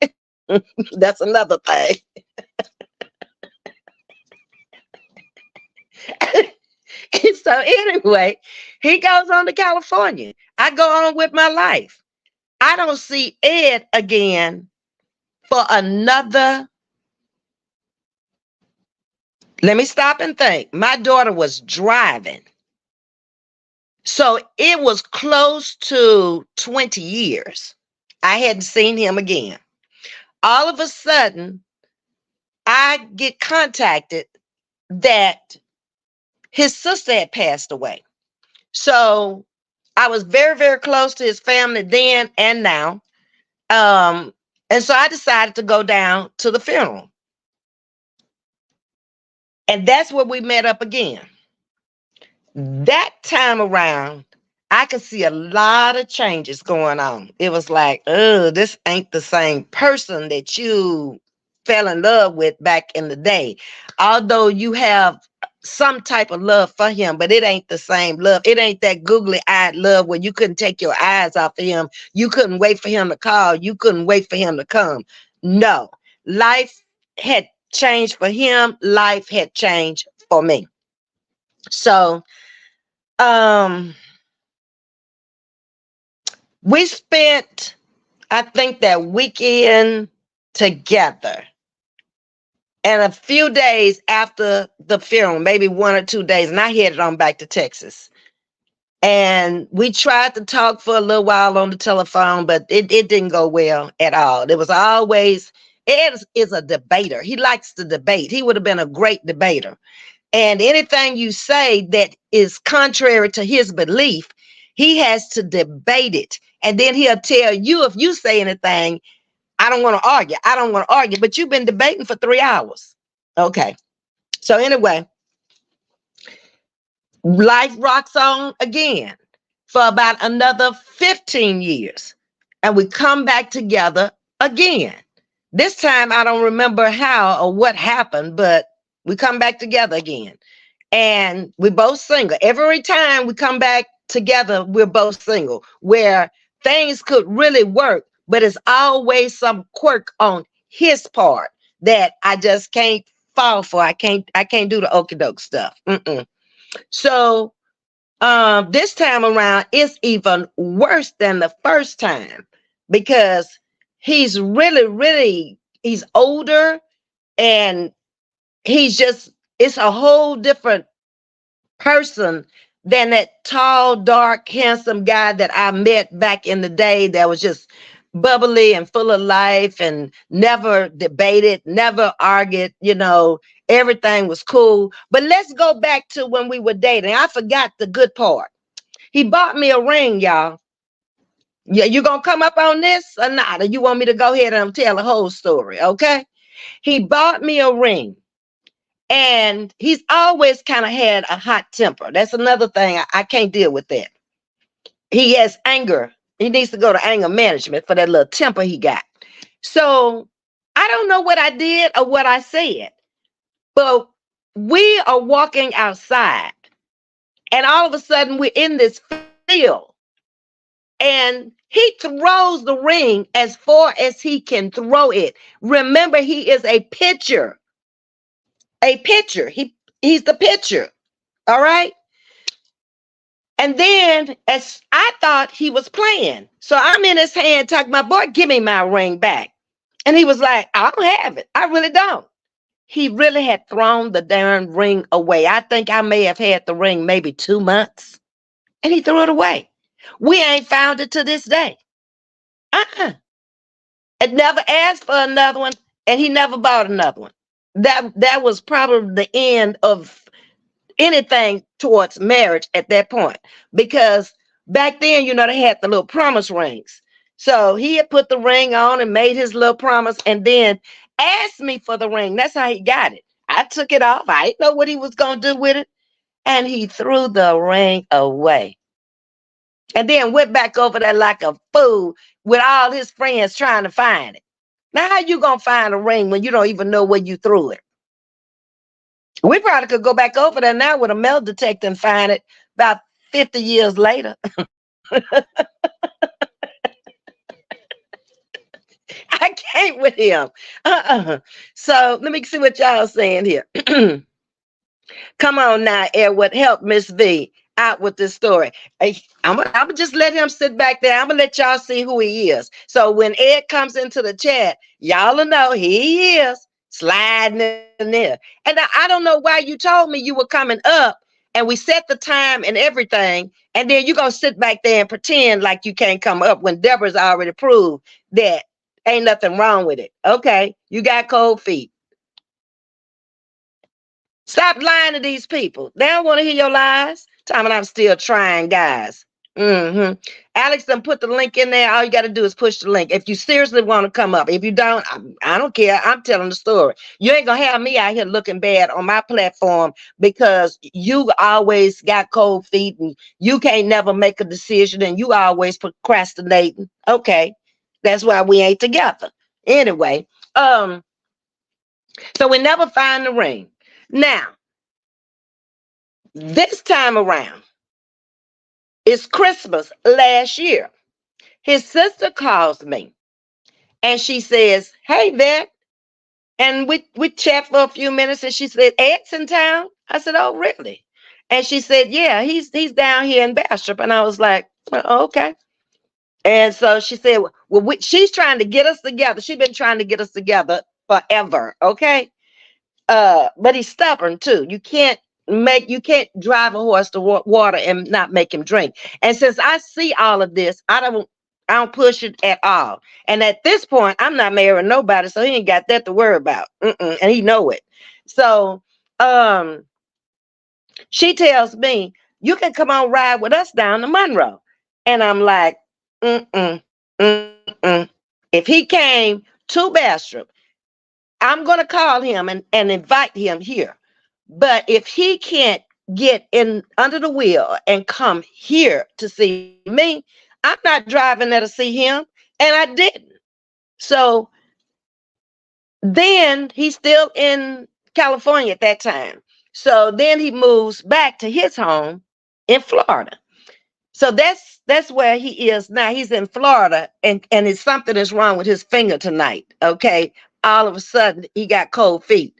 That's another thing. So anyway, he goes on to California. I go on with my life. I don't see Ed again for another. Let me stop and think. My daughter was driving. So it was close to 20 years. I hadn't seen him again. All of a sudden, I get contacted that his sister had passed away. So I was very close to his family then and now. And so I decided to go down to the funeral. And that's where we met up again. That time around, I could see a lot of changes going on. It was like, oh, this ain't the same person that you fell in love with back in the day. Although you have some type of love for him, but it ain't the same love. It ain't that googly-eyed love where you couldn't take your eyes off of him. You couldn't wait for him to call. You couldn't wait for him to come. No, life had changed for him. Life had changed for me. So, we spent, I think, that weekend together. And a few days after the funeral, maybe 1 or 2 days, and I headed on back to Texas. And we tried to talk for a little while on the telephone, but it didn't go well at all. There was always, Ed is a debater. He likes to debate. He would have been a great debater. And anything you say that is contrary to his belief, he has to debate it. And then he'll tell you, if you say anything, I don't want to argue. I don't want to argue. But you've been debating for 3 hours. Okay. So anyway, life rocks on again for about another 15 years. And we come back together again. This time, I don't remember how or what happened, but we come back together again. And we're both single. Every time we come back together, we're both single, where things could really work, but it's always some quirk on his part that I just can't fall for. I can't do the okey doke stuff. So this time around, it's even worse than the first time because he's he's older, and it's a whole different person than that tall, dark, handsome guy that I met back in the day that was just bubbly and full of life and never debated, never argued, everything was cool. But let's go back to when we were dating. I forgot the good part. He bought me a ring, y'all. Yeah, you gonna come up on this or not? Or you want me to go ahead and tell the whole story, okay? He bought me a ring. And he's always kind of had a hot temper. That's another thing. I can't deal with that. He has anger. He needs to go to anger management for that little temper he got. So I don't know what I did or what I said, but we are walking outside, and all of a sudden we're in this field, and he throws the ring as far as he can throw it. Remember, he is a pitcher. A pitcher. He's the pitcher. All right. And then as I thought he was playing. So I'm in his hand talking, my boy, give me my ring back. And he was like, I don't have it. I really don't. He really had thrown the darn ring away. I think I may have had the ring maybe 2 months. And he threw it away. We ain't found it to this day. And never asked for another one. And he never bought another one. That was probably the end of anything towards marriage at that point, because back then, they had the little promise rings. So he had put the ring on and made his little promise and then asked me for the ring. That's how he got it. I took it off. I didn't know what he was going to do with it. And he threw the ring away. And then went back over there like a fool with all his friends trying to find it. Now, how you going to find a ring when you don't even know where you threw it? We probably could go back over there now with a metal detector and find it about 50 years later. I can't with him. So let me see what y'all saying here. Come on now, Edward, help Ms.V out with this story. I'm gonna just let him sit back there. I'm gonna let y'all see who he is. So when Ed comes into the chat, y'all will know he is sliding in there. And I don't know why you told me you were coming up and we set the time and everything, and then you're gonna sit back there and pretend like you can't come up when Deborah's already proved that ain't nothing wrong with it. Okay, you got cold feet. Stop lying to these people. They don't want to hear your lies. Time and I'm still trying, guys. Alex done put the link in there. All you got to do is push the link. If you seriously want to come up, if you don't, I don't care. I'm telling the story. You ain't going to have me out here looking bad on my platform because you always got cold feet and you can't never make a decision and you always procrastinating. Okay. That's why we ain't together. Anyway, so we never find the ring. Now, this time around, it's Christmas last year. His sister calls me and she says, hey, Vet. And we chat for a few minutes and she said, Ed's in town. I said, oh, really? And she said, yeah, he's down here in Bastrop. And I was like, well, okay. And so she said, well, she's trying to get us together. She's been trying to get us together forever. Okay. But he's stubborn too. You can't you can't drive a horse to water and not make him drink. And since I see all of this, I don't push it at all. And at this point, I'm not marrying nobody, so he ain't got that to worry about. And he know it. So um she tells me, you can come on ride with us down to Monroe. And I'm like, mm-mm, mm-mm. If he came to Bastrop, I'm going to call him and invite him here. But if he can't get in under the wheel and come here to see me, I'm not driving there to see him. And I didn't. So then he's still in California at that time. So then he moves back to his home in Florida. So that's where he is now. He's in Florida, and it's something is wrong with his finger tonight. Okay, all of a sudden he got cold feet.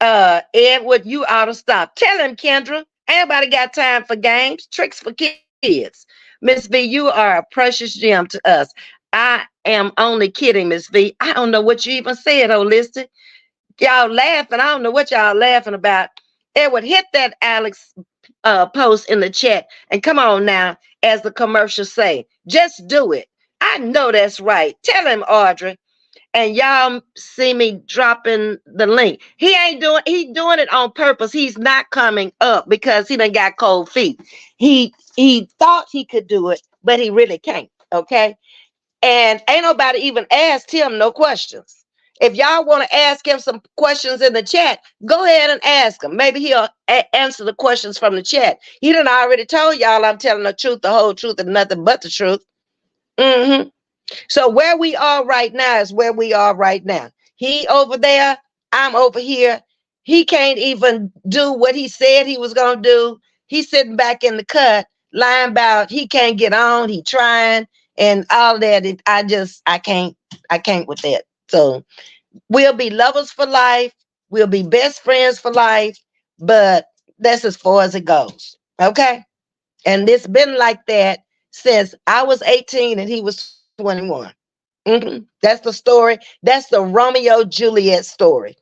Edward, you ought to stop. Tell him, Kendra. Anybody got time for games, tricks for kids? Ms. V, you are a precious gem to us. I am only kidding, Ms. V. I don't know what you even said, holistic. Y'all laughing. I don't know what y'all laughing about. Edward, hit that Alex post in the chat and come on now, as the commercials say. Just do it. I know that's right. Tell him, Audrey. And y'all see me dropping the link. He doing it on purpose. He's not coming up because he done got cold feet. He thought he could do it, but he really can't. Okay. And ain't nobody even asked him no questions. If y'all want to ask him some questions in the chat, go ahead and ask him. Maybe he'll answer the questions from the chat. He done already told y'all I'm telling the truth, the whole truth, and nothing but the truth. Mm-hmm. So where we are right now is where we are right now. He over there, I'm over here. He can't even do what he said he was gonna do. He's sitting back in the cut, lying about he can't get on, he trying and all that. I can't with that. So we'll be lovers for life, we'll be best friends for life, but that's as far as it goes. Okay. And it's been like that since I was 18 and he was 21. That's the story. That's the Romeo Juliet story.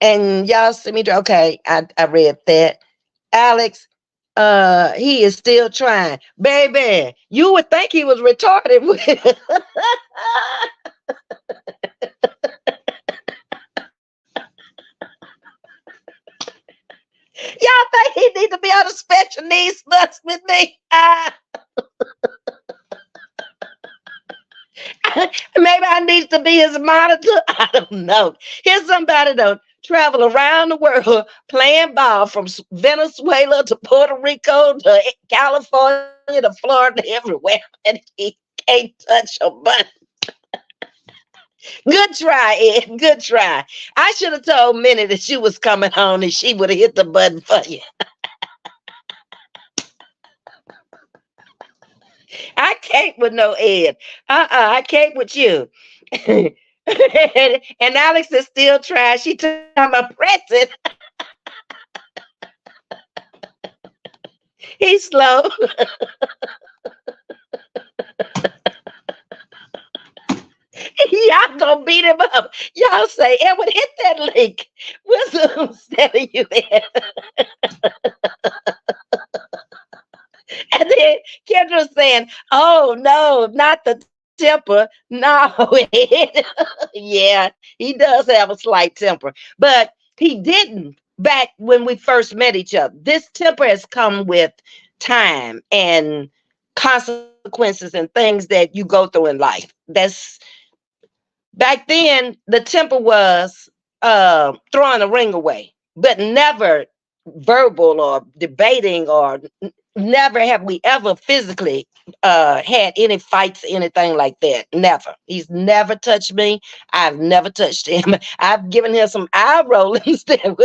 And y'all see me. Okay, I read that. Alex, he is still trying. Baby, you would think he was retarded. Y'all think he need to be on a special needs bus with me? Maybe I need to be his monitor. I don't know. Here's somebody that travel around the world playing ball from Venezuela to Puerto Rico to California to Florida, everywhere, and he can't touch a button. Good try, Ed. Good try. I should have told Minnie that she was coming home and she would have hit the button for you. I can't with no Ed. I can't with you. and Alex is still trying. She told him a present. He's slow. Y'all gonna beat him up. Y'all say, Edward, hit that link. Wisdom telling you that. And then Kendra's saying, oh no, not the temper. No, yeah, he does have a slight temper, but he didn't back when we first met each other. This temper has come with time and consequences and things that you go through in life. That's back then the temper was throwing a ring away, but never verbal or debating or never have we ever physically had any fights, anything like that. Never. He's never touched me. I've never touched him. I've given him some eye rollings that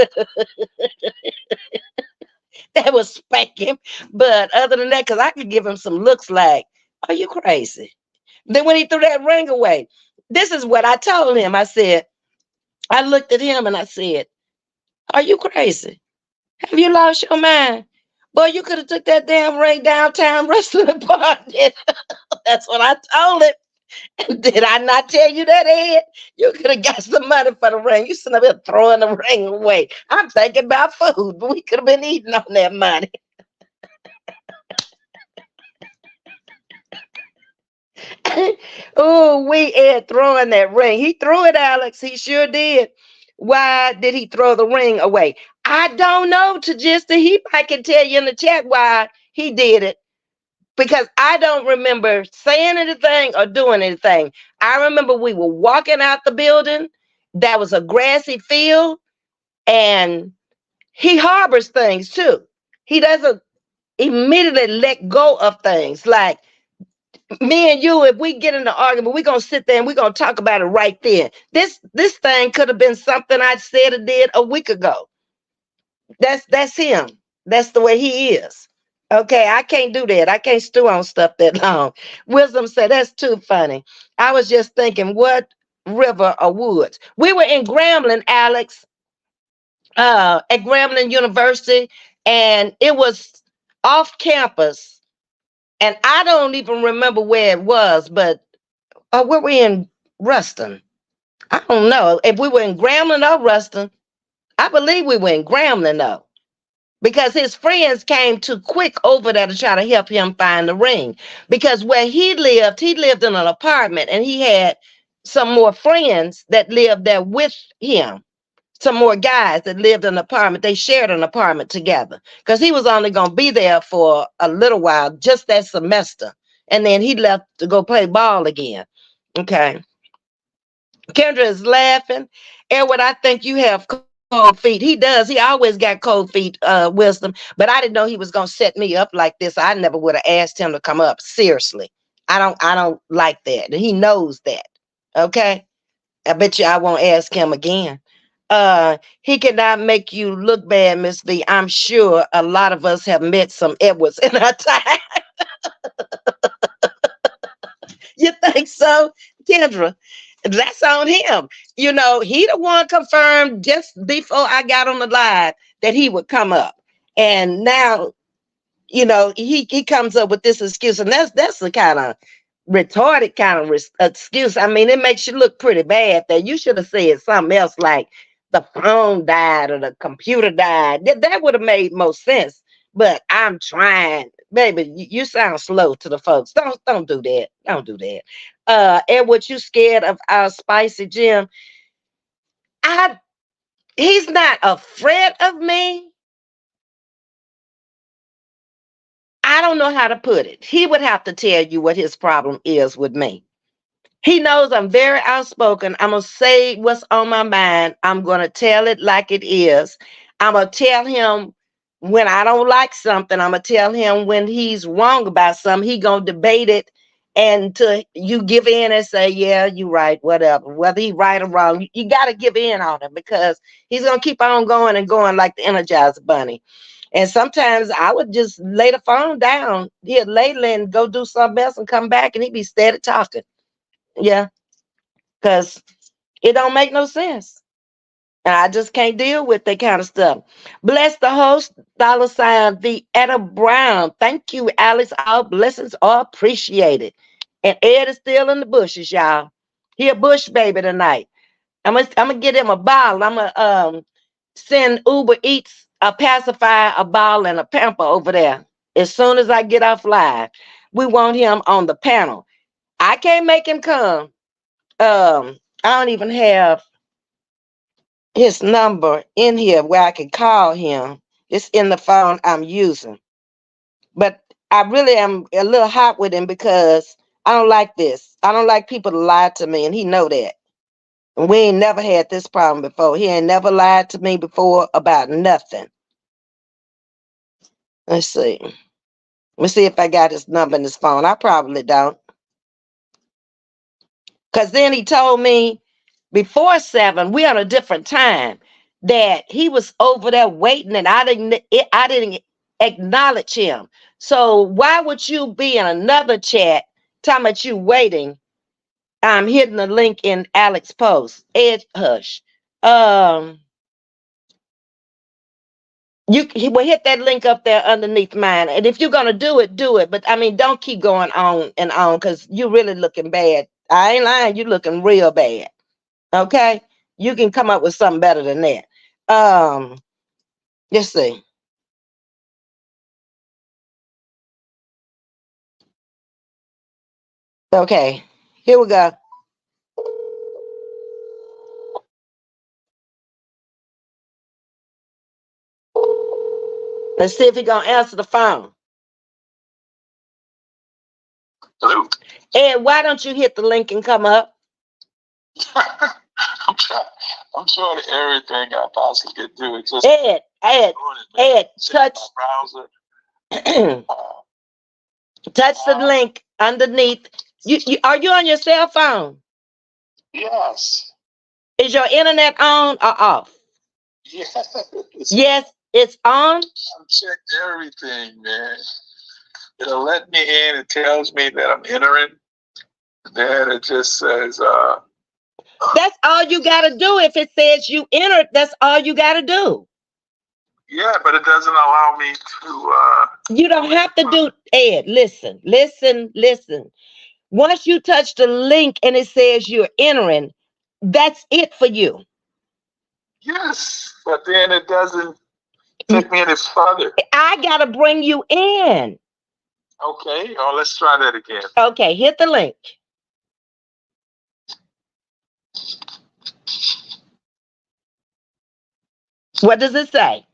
would spank him. But other than that, because I could give him some looks like, are you crazy? Then when he threw that ring away, this is what I told him. I said, I looked at him and I said, are you crazy? Have you lost your mind? Boy, you could have took that damn ring downtown wrestling park. That's what I told him. Did I not tell you that, Ed? You could have got some money for the ring. You should have been throwing the ring away. I'm thinking about food, but we could have been eating on that money. Oh, we Ed throwing that ring. He threw it, Alex. He sure did. Why did he throw the ring away? I don't know, Tajista. He might can tell you in the chat why he did it. Because I don't remember saying anything or doing anything. I remember we were walking out the building. That was a grassy field, and he harbors things too. He doesn't immediately let go of things. Like me and you, if we get in an argument, we're gonna sit there and we're gonna talk about it right there. This thing could have been something I said or did a week ago. That's him. That's the way he is. Okay, I can't do that. I can't stew on stuff that long. Wisdom said that's too funny. I was just thinking, what river or woods? We were in Grambling, Alex, at Grambling University, and it was off campus. And I don't even remember where it was, but were we in Ruston? I don't know if we were in Grambling or Ruston. I believe we were in Grambling though, because his friends came too quick over there to try to help him find the ring. Because where he lived in an apartment, and he had some more friends that lived there with him. Some more guys that lived in an apartment. They shared an apartment together because he was only going to be there for a little while, just that semester. And then he left to go play ball again. Okay. Kendra is laughing. Edward, I think you have cold feet. He does. He always got cold feet, wisdom. But I didn't know he was gonna set me up like this. I never would have asked him to come up. Seriously. I don't like that. And he knows that. Okay. I bet you I won't ask him again. He cannot make you look bad, Miss V. I'm sure a lot of us have met some Edwards in our time. You think so, Kendra? That's on him. You know, he the one confirmed just before I got on the live that he would come up. And now, you know, he comes up with this excuse, and that's the kind of retarded kind of excuse. I mean, it makes you look pretty bad. That you should have said something else like the phone died or the computer died. That would have made most sense. But I'm trying, baby. You sound slow to the folks. Don't do that. Don't do that. Edward, you scared of our spicy Jim? I He's not afraid of me. I don't know how to put it. He would have to tell you what his problem is with me. He knows I'm very outspoken. I'm going to say what's on my mind. I'm going to tell it like it is. I'm going to tell him when I don't like something. I'm going to tell him when he's wrong about something. He going to debate it until you give in and say, yeah, you're right, whatever. Whether he right or wrong, you got to give in on him because he's going to keep on going and going like the Energizer Bunny. And sometimes I would just lay the phone down. He'd lay and go do something else and come back and he'd be steady talking. Yeah, because it don't make no sense. And I just can't deal with that kind of stuff. Bless the host, $ the Etta Brown. Thank you, Alex. All blessings are appreciated. And Ed is still in the bushes, y'all. He a bush baby tonight. I'm gonna get him a bottle. I'm gonna send Uber Eats a pacifier, a bottle, and a pamper over there. As soon as I get off live, we want him on the panel. I can't make him come. I don't even have his number in here where I can call him. It's in the phone I'm using. But I really am a little hot with him because I don't like this. I don't like people to lie to me, and he know that. And we ain't never had this problem before. He ain't never lied to me before about nothing. Let's see. Let's see if I got his number in his phone. I probably don't. Because then he told me before 7, we on a different time, that he was over there waiting and I didn't acknowledge him. So why would you be in another chat talking about you waiting? I'm hitting the link in Alex post. Ed Hush. You will hit that link up there underneath mine. And if you're gonna do it, do it. But I mean, don't keep going on and on because you're really looking bad I ain't lying. You looking real bad. Okay, you can come up with something better than that. Let's see. Okay, here we go. Let's see if he's gonna answer the phone. Hello. Ed, why don't you hit the link and come up? I'm trying everything I possibly could do. It's just Ed, touch browser. touch the link underneath. You are you on your cell phone? Yes. Is your internet on or off? Yes. Yes, it's on. I've checked everything, man. It'll let me in. It tells me that I'm entering. Then it just says, That's all you gotta do. If it says you entered, that's all you gotta do. yeah, but it doesn't allow me to. You don't have to do. Ed, listen. Once you touch the link and it says you're entering, that's it for you. Yes, but then it doesn't take me any further. I gotta bring you in. Okay, let's try that again. Okay, hit the link. What does it say?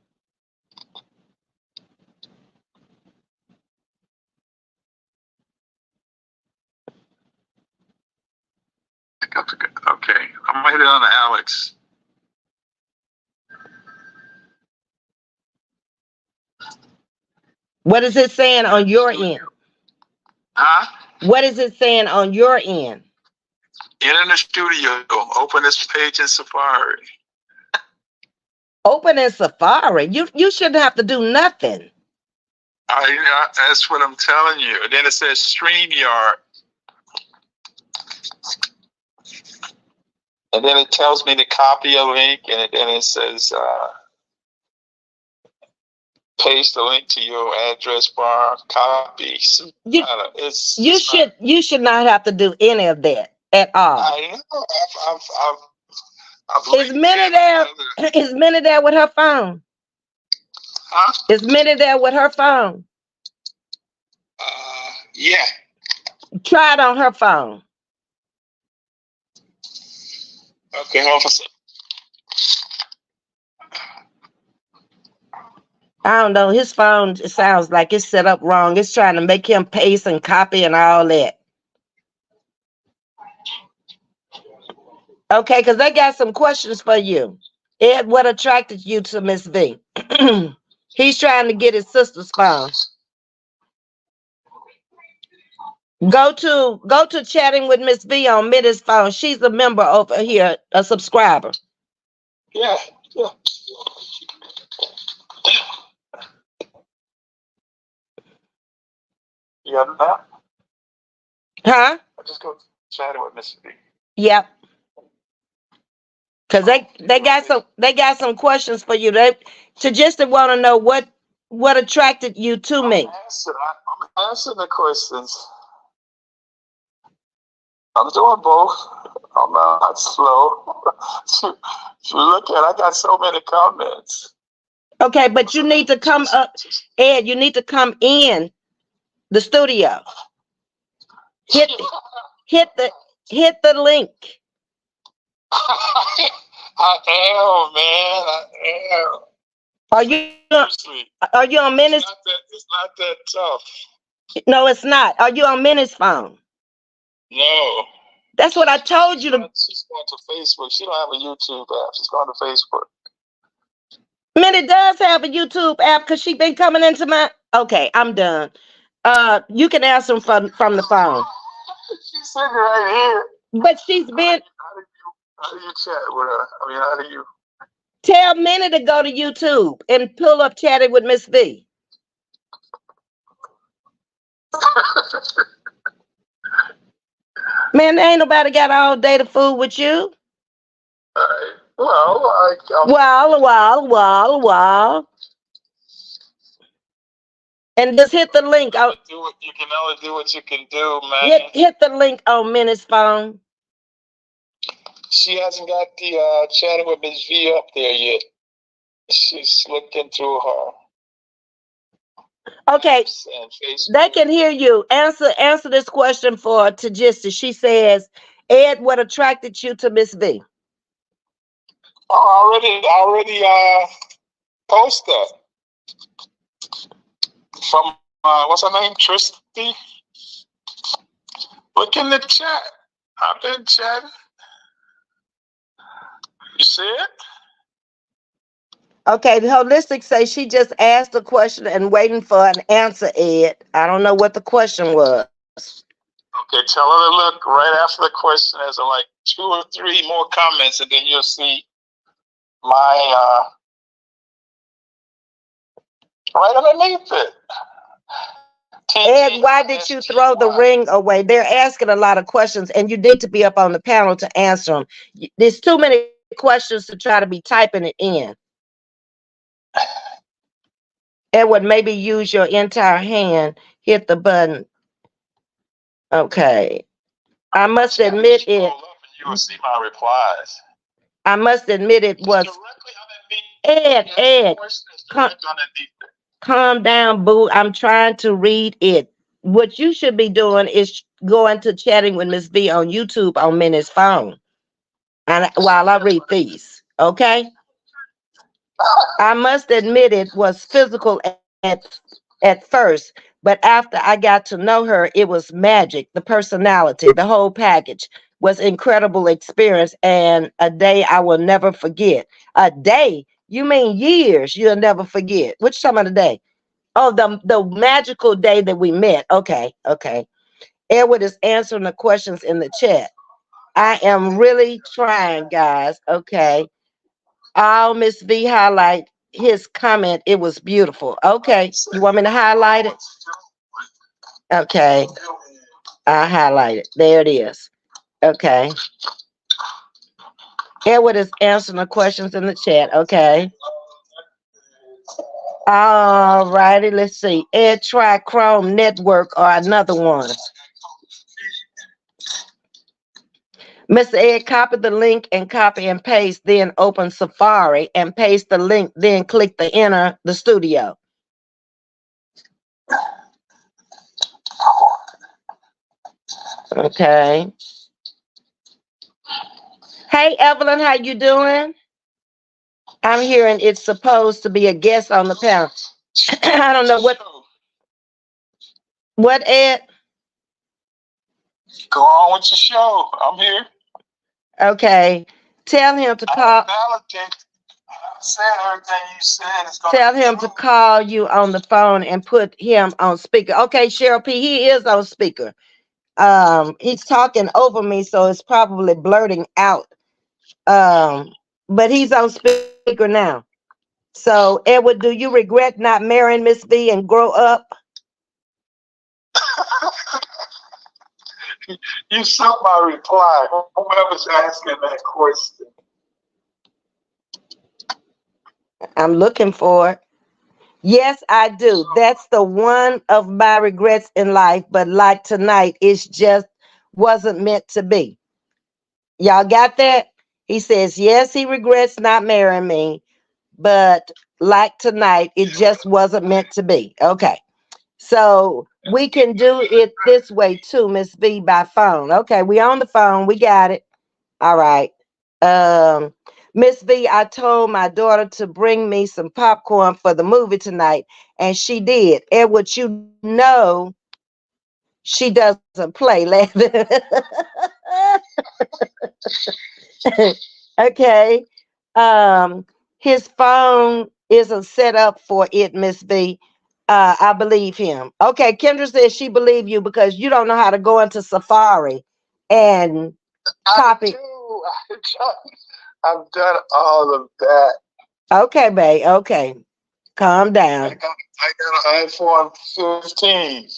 Okay, I'm gonna hit it on Alex. What is it saying on your end? Huh? What is it saying on your end? In the studio, open this page in Safari. Open in Safari. You shouldn't have to do nothing. That's what I'm telling you. And then it says StreamYard. And then it tells me to copy a link, and then it says paste the link to your address bar. Copy. You should not have to do any of that at all. I know. Is Minnie there? Is Minnie there with her phone? Huh? Is Minnie there with her phone? Yeah. Try it on her phone. Okay, hold on a second. I don't know. His phone, it sounds like it's set up wrong. It's trying to make him paste and copy and all that. Okay, because they got some questions for you. Ed, what attracted you to Ms.V? He's trying to get his sister's phone. Go to chatting with Ms.V on Minnie's phone. She's a member over here, a subscriber. Yeah. You got that? Huh? I just go chatting with Ms.V. Yep. Cause they got some questions for you. They just want to know what attracted you to me. I'm answering the questions. I'm doing both. I'm not slow. You look at, I got so many comments. Okay, but you need to come up, Ed. You need to come in the studio. Hit the link. I am, man. I am. Are you on Minnie's? It's not that tough. No, it's not. Are you on Minnie's phone? No. That's what I told you to. She's going to Facebook. She don't have a YouTube app. She's going to Facebook. Minnie does have a YouTube app because she's been coming into my. Okay, I'm done. You can ask them from the phone. She's sitting right here. But she's been. How do you chat with her? I mean, how do you? Tell Minnie to go to YouTube and pull up Chatting with Ms.V. Man, there ain't nobody got all day to fool with you. Well. And just hit the link. You can only do what you can do, man. Hit the link on Minnie's phone. She hasn't got the chatting with Ms.V up there yet. She's looking through her. Okay, they can hear you. Answer this question for Tajista. She says, Ed, what attracted you to Miss V? Oh, already posted from what's her name, Tristy. Look in the chat. I've been chatting. You see it? Okay, the holistic says she just asked a question and waiting for an answer, Ed. I don't know what the question was. Okay, tell her to look right after the question. There's like 2 or 3 more comments, and then you'll see my right underneath it. Ed, why did you throw the ring away? They're asking a lot of questions, and you need to be up on the panel to answer them. There's too many questions to try to be typing it in. Edward, maybe use your entire hand. Hit the button. Okay. I must admit it. You will see my replies. I must admit it was Ed. Calm down, boo. I'm trying to read it. What you should be doing is going to chatting with Ms. V on YouTube on Minnie's phone. And while I read these, okay? I must admit it was physical at first, but after I got to know her, it was magic. The personality, the whole package was incredible experience and a day I will never forget. A day? You mean years you'll never forget. Which time of the day? Oh, the magical day that we met. Okay. Edward is answering the questions in the chat. I am really trying, guys. Okay. I'll Miss V highlight his comment. It was beautiful. Okay. You want me to highlight it? Okay. I highlight it. There it is. Okay. Edward is answering the questions in the chat. Okay. All righty. Let's see. Ed, try Chrome Network or another one. Mr. Ed, copy the link and copy and paste, then open Safari and paste the link, then click the enter the studio. Okay. Hey, Evelyn, how you doing? I'm hearing it's supposed to be a guest on the panel. I don't know what, Ed? Go on with your show. I'm here. Okay. Tell him to call. Tell him to call you on the phone and put him on speaker. Okay, Cheryl P. He is on speaker. He's talking over me, so it's probably blurting out. But he's on speaker now. So, Edward, do you regret not marrying Miss V and grow up? You saw my reply. Whoever's asking that question. I'm looking for it. Yes, I do. That's the one of my regrets in life. But like tonight, it just wasn't meant to be. Y'all got that? He says, yes, he regrets not marrying me. But like tonight, it just wasn't meant to be. Okay. So we can do it this way too, Miss V, by phone. Okay, we on the phone. We got it. All right. Miss V, I told my daughter to bring me some popcorn for the movie tonight, and she did. Edward, you know she doesn't play. Okay. His phone isn't set up for it, Miss V. I believe him. Okay, Kendra says she believe you because you don't know how to go into Safari and copy. I've done all of that. Okay, babe. Okay. Calm down. I got an iPhone 15.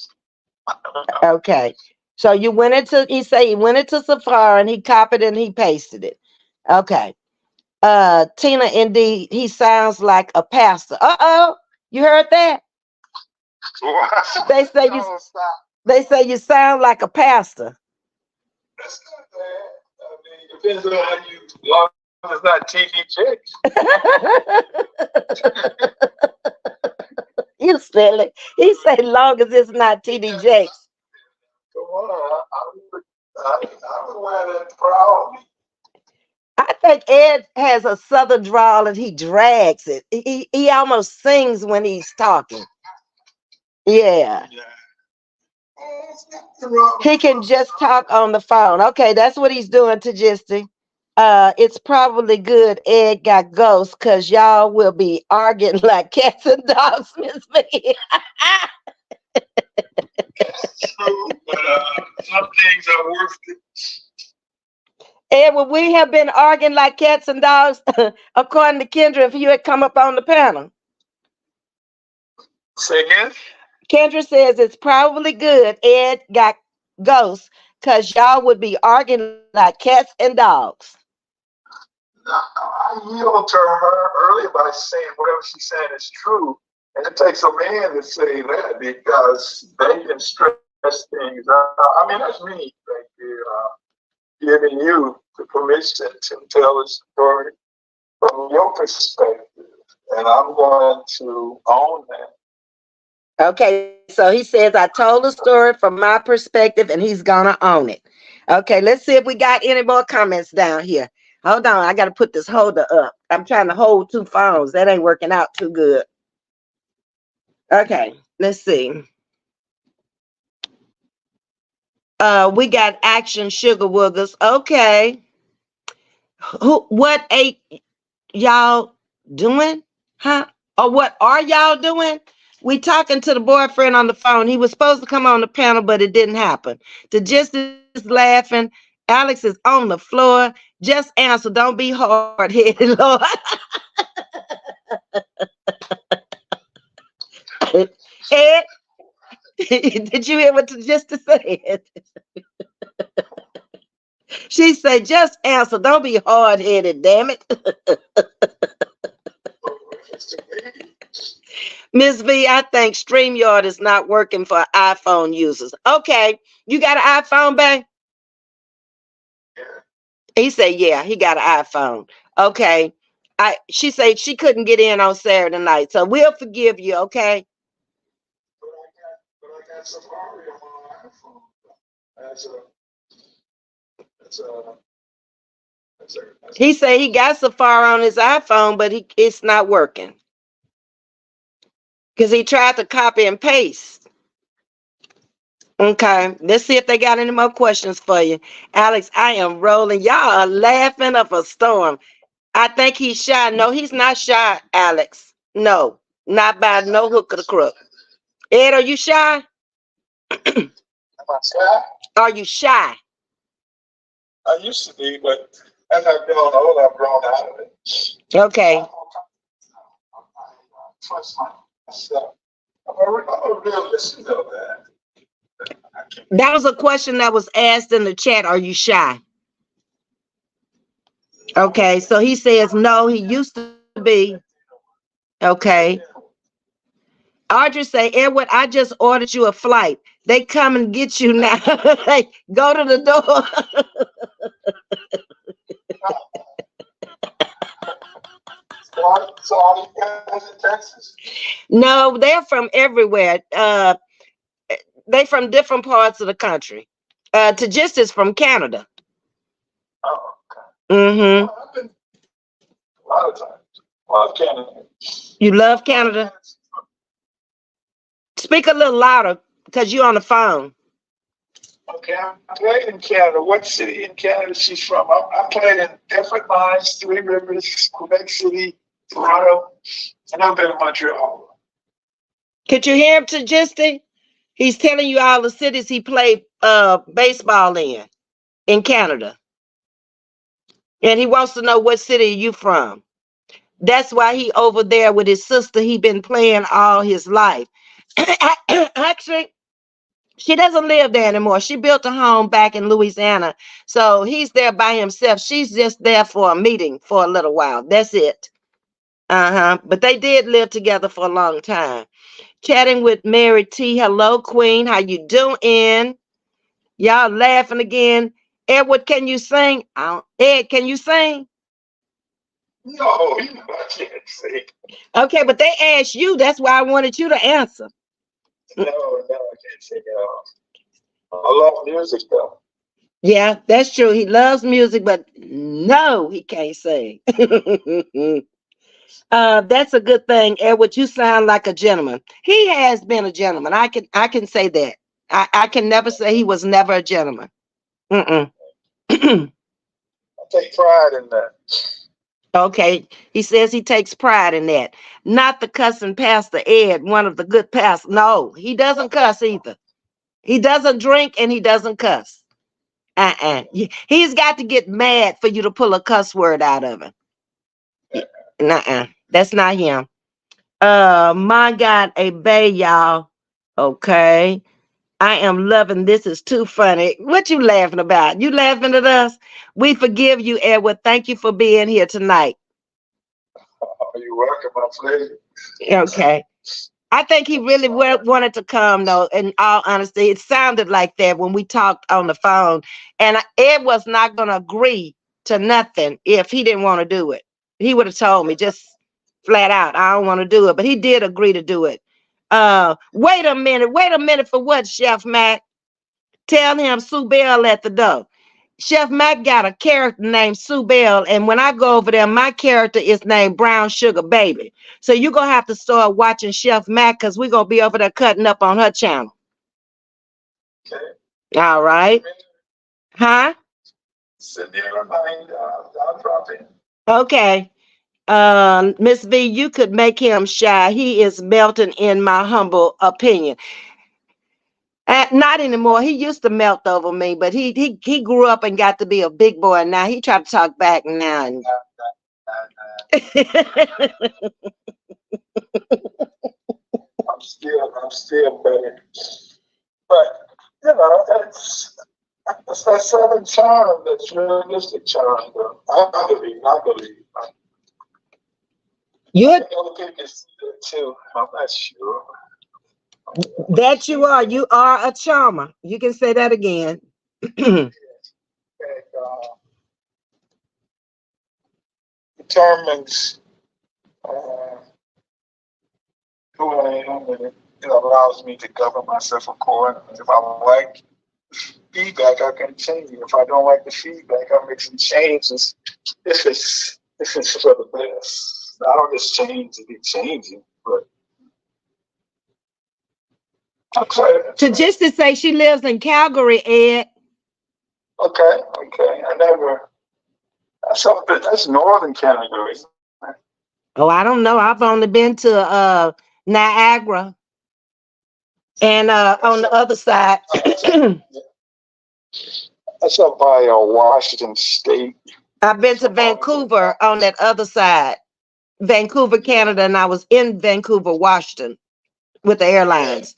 Okay. So you went into, he went into Safari and he copied and he pasted it. Okay. Tina, indeed, he sounds like a pastor. Uh-oh. You heard that? They say you. They say you sound like a pastor. That's not bad. I mean, depends on how you. Long as it's not TV chicks. You silly. He said, long as it's not TD Jakes. Come on, I would wear that proudly. I think Ed has a southern drawl and he drags it. He almost sings when he's talking. Yeah. He can just talk on the phone. Okay, that's what he's doing to Gisty. It's probably good Ed got ghosts because y'all will be arguing like cats and dogs, Ms.V. True, but some things are worth it. Ed, would we have been arguing like cats and dogs, according to Kendra, if you had come up on the panel? Say again? Kendra says it's probably good Ed got ghosts because y'all would be arguing like cats and dogs. No, I yield to her earlier by saying whatever she's saying is true. And it takes a man to say that because they can stress things out. I mean, that's me right there, giving you the permission to tell a story from your perspective. And I'm going to own that. Okay, so he says, I told the story from my perspective and he's gonna own it. Okay, let's see if we got any more comments down here. Hold on, I gotta put this holder up. I'm trying to hold two phones. That ain't working out too good. Okay, let's see. We got Action Sugar Woogers. Okay. What ain't y'all doing? Huh? Or what are y'all doing? We talking to the boyfriend on the phone. He was supposed to come on the panel, but it didn't happen. The gist is laughing. Alex is on the floor. Just answer. Don't be hard-headed, Lord. Ed, did you hear what the gist said? She said, just answer. Don't be hard-headed, damn it. Ms.V, I think StreamYard is not working for iPhone users. Okay, you got an iPhone, babe? He said, yeah, he got an iPhone. Okay. She said she couldn't get in on Saturday night, so we'll forgive you, okay? But I got Safari on my iPhone. He said he got Safari on his iPhone, but it's not working. Because he tried to copy and paste. Okay, let's see if they got any more questions for you. Alex, I am rolling. Y'all are laughing up a storm. I think he's shy. No, he's not shy, Alex. No, not by no hook or the crook. Ed, are you shy? Am I shy? Are you shy? I used to be, but as I've grown old, I've grown out of it. Okay. Trust myself. I'm a real listener of that. That was a question that was asked in the chat. Are you shy? Okay, so he says no, he used to be. Okay. Audrey say, Edward, I just ordered you a flight. They come and get you now. Like, go to the door. So all these guys in Texas? No, they're from everywhere. They from different parts of the country. Tajist is from Canada. Oh, okay. Mm-hmm. Well, I've been a lot of times. Love Canada. You love Canada? Speak a little louder because you're on the phone. Okay, I played in Canada. What city in Canada she's from? I played in different lines, Three Rivers, Quebec City, Toronto, and I've been in Montreal. Could you hear him, Tajist? He's telling you all the cities he played baseball in Canada. And he wants to know what city you from. That's why he over there with his sister. He been playing all his life. Actually, she doesn't live there anymore. She built a home back in Louisiana. So he's there by himself. She's just there for a meeting for a little while. That's it. But they did live together for a long time. Chatting with Mary T. Hello, Queen. How you doing? Y'all laughing again. Edward, can you sing? Ed, can you sing? No, you know I can't sing. Okay, but they asked you. That's why I wanted you to answer. No, I can't sing at all. I love music though. Yeah, that's true. He loves music, but no, he can't sing. That's a good thing, Edward. You sound like a gentleman. He has been a gentleman. I can say that. I can never say he was never a gentleman. Mm-mm. I take pride in that. Okay, he says he takes pride in that. Not the cussing Pastor Ed, one of the good pastors. No, he doesn't cuss either. He doesn't drink and he doesn't cuss. He's got to get mad for you to pull a cuss word out of him. Nuh-uh. That's not him. My God, a bay, y'all. Okay. I am loving this. Is too funny. What you laughing about? You laughing at us? We forgive you, Edward. Thank you for being here tonight. You're welcome, my pleasure. Okay. I think he really wanted to come, though. In all honesty, it sounded like that when we talked on the phone. And Ed was not going to agree to nothing if he didn't want to do it. He would have told me just flat out, I don't want to do it. But he did agree to do it. Wait a minute. Wait a minute for what, Chef Mac? Tell him Sue Bell at the door. Chef Mac got a character named Sue Bell, and when I go over there, my character is named Brown Sugar Baby. So you're going to have to start watching Chef Mac because we're going to be over there cutting up on her channel. Okay. All right. Huh? Send me a reminder. I'll drop in. Okay. Ms.V, you could make him shy. He is melting in my humble opinion. Not anymore. He used to melt over me, but he grew up and got to be a big boy. And now he tried to talk back now. And I'm still better. But you know, it's that southern charm, that realistic charm. Though. I believe. You're Other people can see that too. I'm not sure. that you are. You are a charmer. You can say that again. And, determines who I am, and it allows me to govern myself accordingly. If I like feedback, I can change it. If I don't like the feedback, I'll make some changes. If it's for the best, I don't just change to be changing. But Just to say she lives in Calgary, Ed. Okay. I never. That's northern Canada, isn't it? Oh, I don't know. I've only been to Niagara. And on the other side. That's up by Washington State. I've been to Vancouver on that other side. Vancouver, Canada, and I was in Vancouver, Washington with the airlines.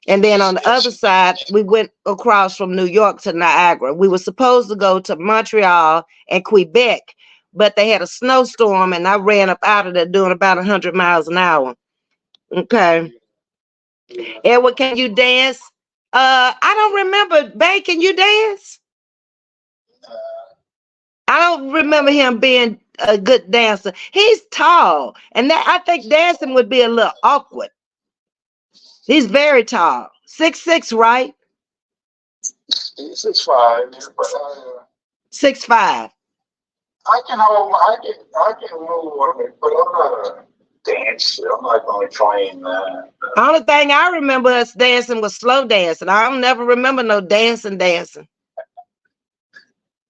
And then on the other side, we went across from New York to Niagara. We were supposed to go to Montreal and Quebec, but they had a snowstorm and I ran up out of there doing about 100 miles an hour. Okay. Edward, can you dance? I don't remember. Bay, can you dance? I don't remember him being a good dancer. He's tall, and that I think dancing would be a little awkward. He's very tall, 6'6", right? 6'5", but 6'5". I can move on it, but I'm not a dancer. I'm not going to train that. The only thing I remember us dancing was slow dancing. I don't never remember no dancing.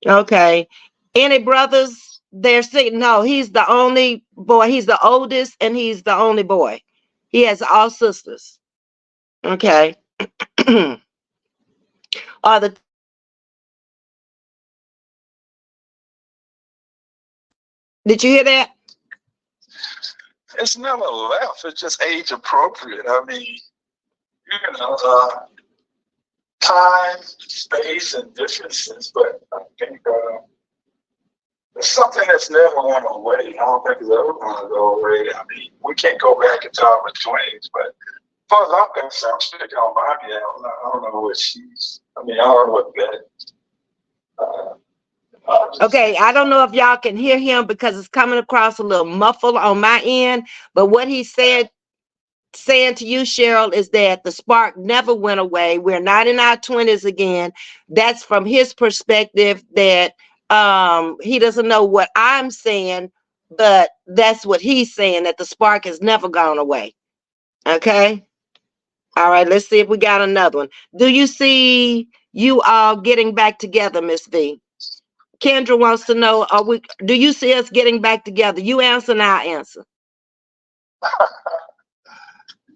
Okay. Any brothers? They're sitting. No, he's the only boy. He's the oldest, and he's the only boy. He has all sisters. Okay. Are the Did you hear that? It's never left. It's just age appropriate. I mean, you know, time, space, and differences. But I think it's something that's never going away. I don't think it's ever going to go away. I mean, we can't go back into our 20s, but far as I'm concerned, I'm sticking on my gal. I don't know what she's. I mean, I don't know what that. Okay, I don't know if y'all can hear him because it's coming across a little muffled on my end. But what he said, saying to you, Cheryl, is that the spark never went away. We're not in our 20s again. That's from his perspective. That he doesn't know what I'm saying, but that's what he's saying. That the spark has never gone away. Okay. All right. Let's see if we got another one. Do you see you all getting back together, Miss V? Kendra wants to know, do you see us getting back together? You answer and I'll answer.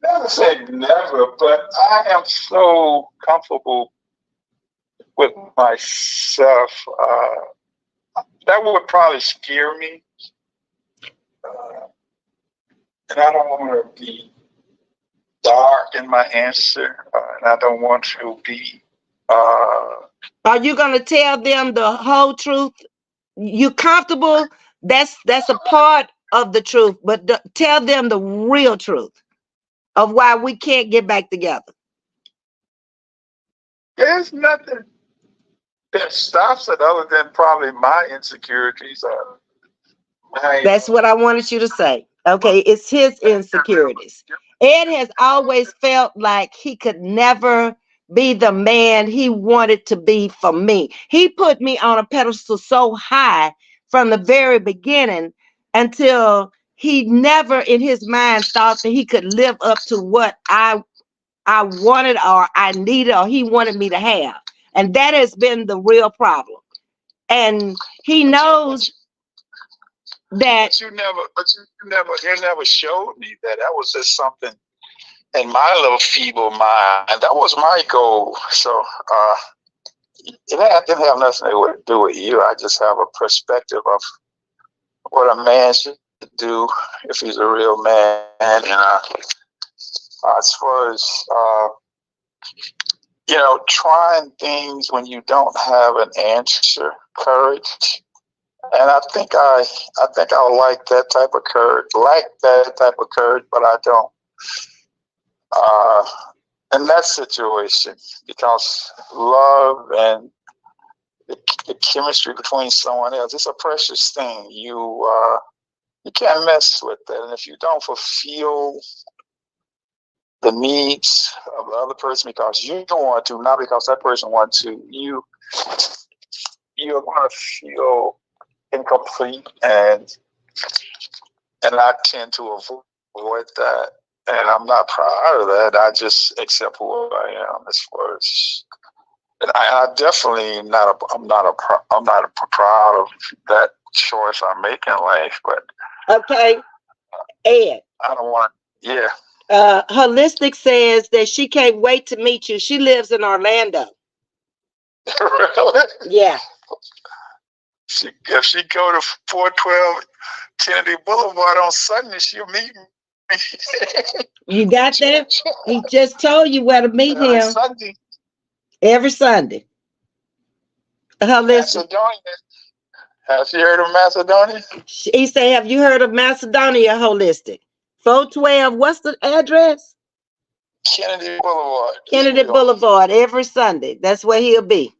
Never say never, but I am so comfortable with myself. That would probably scare me. And I don't want to be dark in my answer. And I don't want to be. Are you going to tell them the whole truth? You comfortable? That's a part of the truth, but tell them the real truth of why we can't get back together. There's nothing that stops it other than probably my insecurities. That's what I wanted you to say. Okay, it's his insecurities. Ed has always felt like he could never be the man he wanted to be for me. He put me on a pedestal so high from the very beginning until he never in his mind thought that he could live up to what I wanted or I needed or he wanted me to have. And that has been the real problem. And he knows that you never showed me that. That was just something in my little feeble mind. That was my goal. So it didn't have nothing to do with you. I just have a perspective of what a man should do if he's a real man. And as far as trying things when you don't have an answer, courage. And I think I like that type of courage, but I don't. In that situation, because love and the chemistry between someone else, it's a precious thing. You can't mess with that. And if you don't fulfill the needs of the other person because you don't want to, not because that person wants to, you're going to feel incomplete, and I tend to avoid that, and I'm not proud of that. I just accept who I am as far as, and I definitely I'm not proud of that choice I make in life. But okay, Ed. I don't want. Yeah. Holistic says that she can't wait to meet you. She lives in Orlando. Really? Yeah. If she go to 412 Kennedy Boulevard on Sunday, she'll meet me. You got that? He just told you where to meet him. Sunday. Every Sunday. Macedonia. Have you heard of Macedonia? He said, have you heard of Macedonia Holistic? 412, what's the address? Kennedy Boulevard. Kennedy Boulevard, every Sunday. That's where he'll be.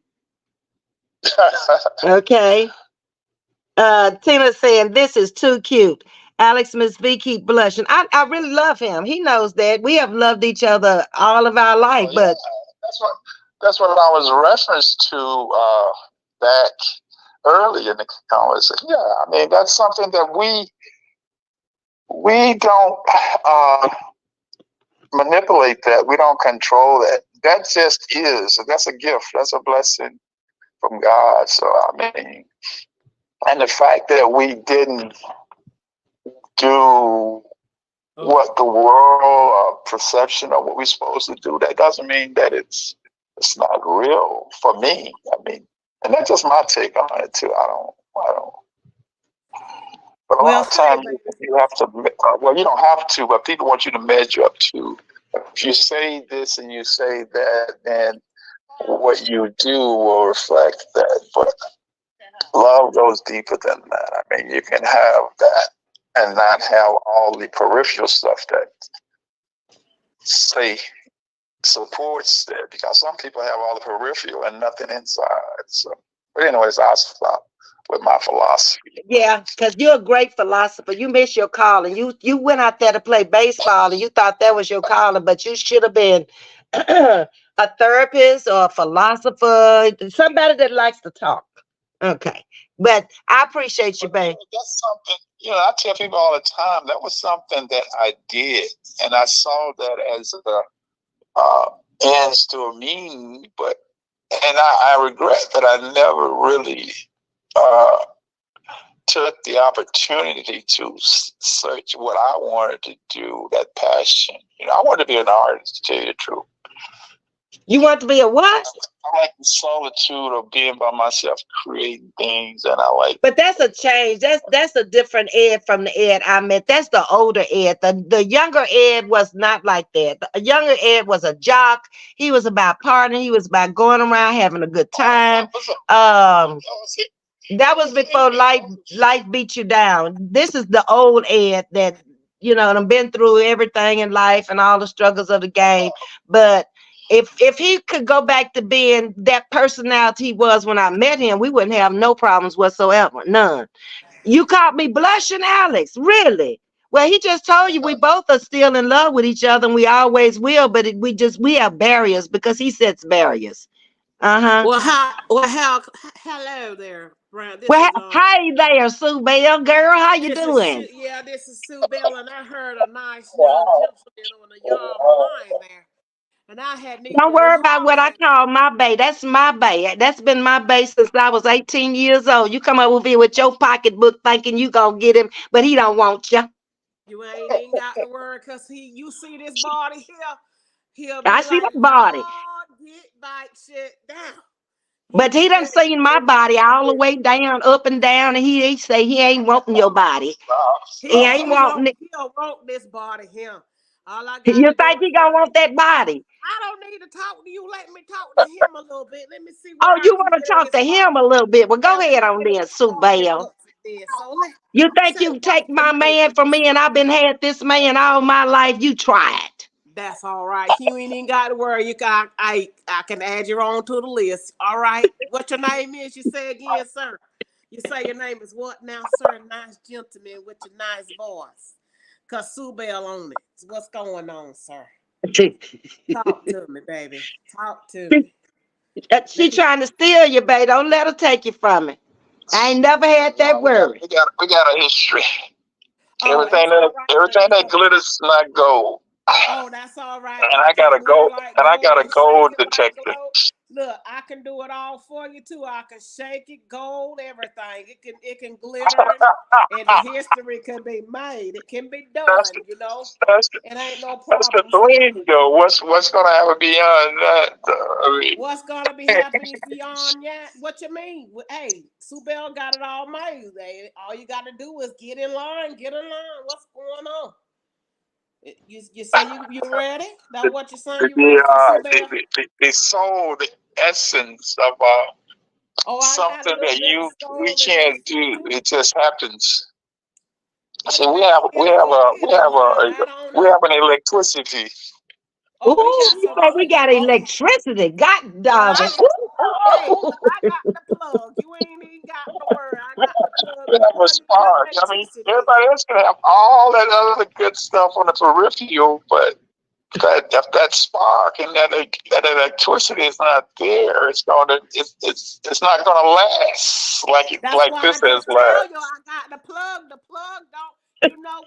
Okay. Tina saying, this is too cute. Alex, Ms.V, keep blushing. I really love him. He knows that. We have loved each other all of our life. But that's what I was referenced to back early in the conversation. Yeah, I mean, that's something that we don't manipulate that. We don't control that. That just is. That's a gift. That's a blessing from God. So, I mean, and the fact that we didn't do what the world perception of what we're supposed to do, that doesn't mean that it's not real for me. I mean, and that's just my take on it too. I don't. But a lot of times you have to. Well, you don't have to, but people want you to measure up to. If you say this and you say that, then what you do will reflect that. But love goes deeper than that. I mean, you can have that and not have all the peripheral stuff that say supports that, because some people have all the peripheral and nothing inside. So, but anyways, I'll stop with my philosophy. Yeah, because you're a great philosopher. You miss your calling. You went out there to play baseball and you thought that was your calling, but you should have been a therapist or a philosopher, somebody that likes to talk. Okay. But I appreciate you, babe. That's something, I tell people all the time, that was something that I did. And I saw that as a ends to a mean, and I regret that I never really uh, took the opportunity to search what I wanted to do, that passion. I wanted to be an artist, to tell you the truth. You want to be a what? I like the solitude of being by myself, creating things, and I like. But that's a change. That's a different Ed from the Ed I met. That's the older Ed. The younger Ed was not like that. The younger Ed was a jock. He was about partying. He was about going around having a good time. That was before life beat you down. This is the old Ed that done been through everything in life and all the struggles of the game. But if he could go back to being that personality he was when I met him, we wouldn't have no problems whatsoever. None. You caught me blushing, Alex. Really? Well, he just told you we both are still in love with each other and we always will, but we have barriers because he sets barriers. Uh-huh. Hello there, Brown. This Well, is hey there, Sue Bell, girl. How you this doing? this is Sue Bell, and I heard a nice young gentleman on the yard line there, and I had need Don't to worry about what holler I at call my bay. That's my bay. That's been my bay since I was 18 years old. You come over here with your pocketbook thinking you gonna get him, but he don't want you. you. Ain't even got the word, cause you see this body here, he'll I be see like, the body, Lord, get that shit down. He but he be done ready seen to my go back body to all the this. way down, up and down, and he say he ain't wanting your body. He ain't wanting it. He'll want this body here. All I You gotta do think is he gonna want that body? I don't need to talk to you. Let me talk to him a little bit. Let me see where Oh, I you can want to get in talk his to pocket. him a little bit? Well, go Yeah, let ahead me on get in there, his Sue Bell. pocketbooks and this. So You think say you what's take the my name man of from this me and I've been young man? had this man all my life? You try it. That's all right. You ain't even got to worry. I can add you on to the list. All right. What your name is? You say again, sir. You say your name is what now, sir? Nice gentleman with your nice voice. Cause Sue Bell on it. What's going on, sir? Talk to me, baby. Talk to me. She trying to steal you, babe. Don't let her take you from me. I ain't never had that word. We got a history. Oh, it's all right. Everything that glitters is not gold. Oh, that's all right. And I I can got a glue it gold, like and I gold got a and shake gold it like detector. glow. Look, I can do it all for you too. I can shake it, gold, everything. It can glitter and the history can be made. It can be That's done, that's It ain't no that's the problems there. dream, though. What's gonna happen beyond that? I mean, What's gonna be happening beyond that? What you mean? Hey, Sue Bell got it all made. All you gotta do is get in line, get in line. What's going on? You say you ready? That what you saying? You ready for Sue Bell? the soul, the essence of Oh, I got a something little that bit of we soul in me can't do. too. It just happens. What So it makes you feel good to get in line? I don't we know. have an electricity. Oh, we Ooh, got you some. say we got Oh, electricity. God oh, dog I it. got. Hey, Ooh. look, I got the plug. You ain't even got the word. I got the plug. We We have a plugging in spark. I mean, electricity. everybody else can have all that other good stuff on the peripheral, but if that spark and that electricity is not there, it's not gonna last That's like why I this has just tell you lasted. I got the plug. The plug don't.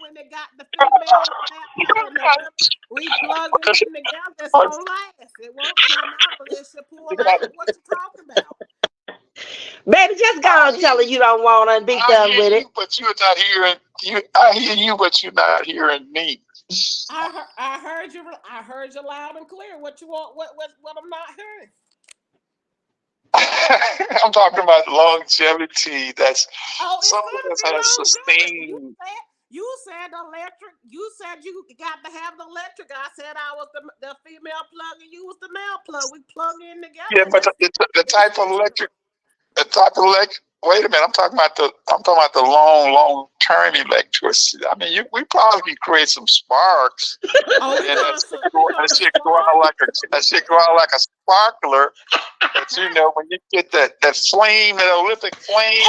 When they got the female stepmother and the women, we plugging in together. It's gonna last. It won't come out unless you pull out. What you talking about? Baby, just go and tell her you don't want her and be done with it. But you're not hearing you. I hear you, but you're not hearing me. I heard you. I heard you loud and clear. What you want? What I'm not hearing? I'm talking about longevity. That's Oh, it's something gonna that be has longevity. sustained. You said electric. You said you got to have the electric. I said I was the female plug and you was the male plug. We plug in Yeah, together. but the It's type of history. electric, the type of wait a minute, I'm talking about the long term electricity. I mean, we probably can create some sparks, Oh, and that shit go out like a sparkler. But you know, when you get that flame, that Olympic flame,